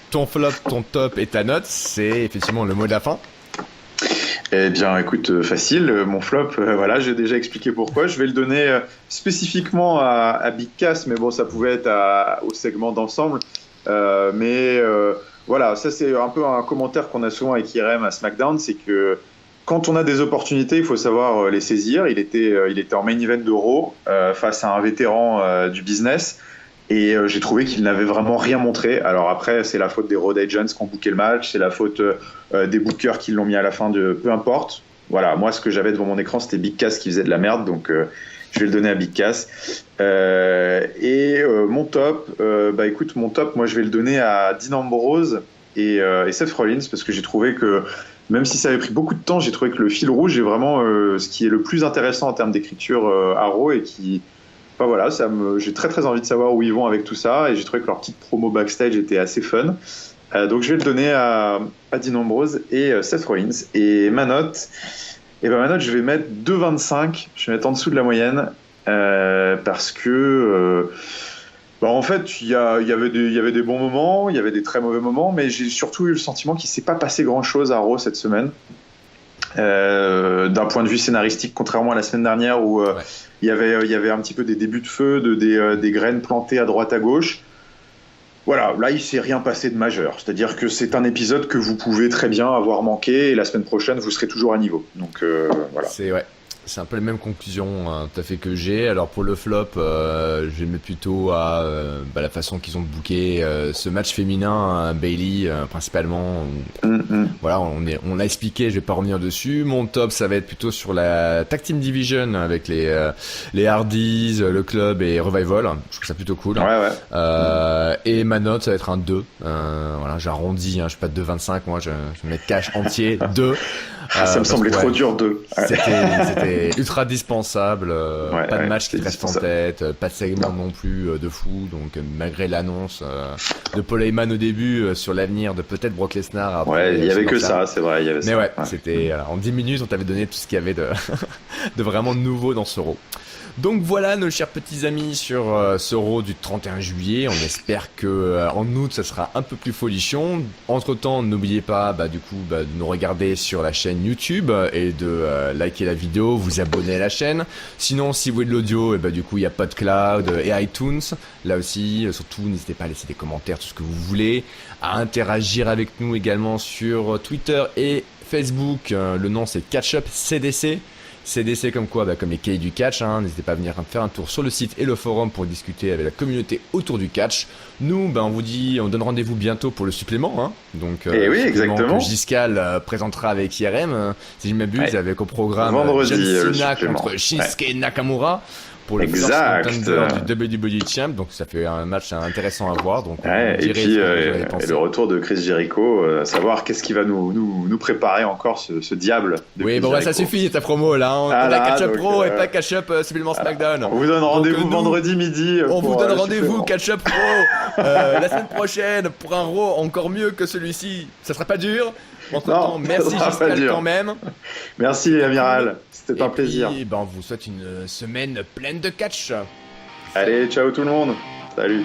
ton flop, ton top et ta note, c'est effectivement le mot de la fin. Eh bien, écoute, facile. Mon flop, j'ai déjà expliqué pourquoi. Je vais le donner spécifiquement à Big Cass, mais bon, ça pouvait être au segment d'ensemble. Ça c'est un peu un commentaire qu'on a souvent avec Irem à SmackDown, c'est que quand on a des opportunités, il faut savoir les saisir. Il était en main event de Raw face à un vétéran du business. Et j'ai trouvé qu'il n'avait vraiment rien montré. Alors après, c'est la faute des Road Agents qui ont booké le match, c'est la faute des bookers qui l'ont mis à la fin peu importe. Voilà, moi ce que j'avais devant mon écran, c'était Big Cass qui faisait de la merde, donc Je vais le donner à Big Cass. Mon top, écoute, moi je vais le donner à Dean Ambrose et Seth Rollins, parce que j'ai trouvé que, même si ça avait pris beaucoup de temps, j'ai trouvé que le fil rouge est vraiment ce qui est le plus intéressant en termes d'écriture à Raw, et qui, enfin voilà, j'ai très très envie de savoir où ils vont avec tout ça, et j'ai trouvé que leur petite promo backstage était assez fun. Donc je vais le donner à Dean Ambrose et Seth Rollins. Et ma note, je vais mettre 2,25. Je vais mettre en dessous de la moyenne, parce que en fait il y avait des bons moments, il y avait des très mauvais moments, mais j'ai surtout eu le sentiment qu'il s'est pas passé grand chose à Raw cette semaine, d'un point de vue scénaristique, contrairement à la semaine dernière où il y avait un petit peu des débuts de feu, des graines plantées à droite à gauche. Voilà, là il s'est rien passé de majeur, c'est-à-dire que c'est un épisode que vous pouvez très bien avoir manqué, et la semaine prochaine vous serez toujours à niveau. Donc voilà. C'est un peu les mêmes conclusions tout à fait que j'ai. Alors pour le flop, je vais mettre plutôt à la façon qu'ils ont booké ce match féminin, Bayley principalement. Voilà, on l'a expliqué, je vais pas revenir dessus. Mon top, ça va être plutôt sur la Tag Team Division avec les Hardys, le club et Revival. Je trouve ça plutôt cool. Ouais. Et ma note, ça va être un 2. Voilà, j'arrondis, je suis pas de 2,25, moi je vais mettre cash entier 2. Ça me semblait trop dur 2. C'était ultra dispensable, pas de match qui te reste en tête, pas de segment non plus de fou, donc malgré l'annonce de Paul Heyman au début sur l'avenir de peut-être Brock Lesnar. Après, il y avait que ça, c'est vrai, il y avait ça. Mais c'était en 10 minutes on t'avait donné tout ce qu'il y avait de vraiment nouveau dans ce Raw. Donc voilà nos chers petits amis sur ce Raw du 31 juillet, on espère que en août ça sera un peu plus folichon. Entre temps n'oubliez pas de nous regarder sur la chaîne YouTube et de liker la vidéo, vous abonner à la chaîne. Sinon si vous voulez de l'audio, du coup il y a PodCloud et iTunes, là aussi surtout n'hésitez pas à laisser des commentaires, tout ce que vous voulez, à interagir avec nous également sur Twitter et Facebook, le nom c'est Catch Up CDC. CDC comme quoi, comme les cahiers du catch, n'hésitez pas à venir faire un tour sur le site et le forum pour discuter avec la communauté autour du catch. Nous, on donne rendez-vous bientôt pour le supplément, donc oui, exactement. Que Giscal présentera avec IRM, si je ne m'abuse, avec au programme vendredi, John Cena contre Shinsuke Nakamura pour le First Contender du WWE Champ, donc ça fait un match intéressant à voir. Donc et puis le retour de Chris Jericho, savoir qu'est-ce qui va nous préparer encore ce diable de Chris Jericho. Ça suffit ta promo là, on a Catch-Up Pro et pas Catch-Up supplément SmackDown. On vous donne rendez-vous vendredi midi. On vous donne rendez-vous Catch-Up Pro la semaine prochaine pour un Raw encore mieux que celui-ci. Ça sera pas dur. Entre-temps, merci Giscal quand même. Merci Amiral, c'était un plaisir. Et on vous souhaite une semaine pleine de catch. Allez, ciao tout le monde. Salut.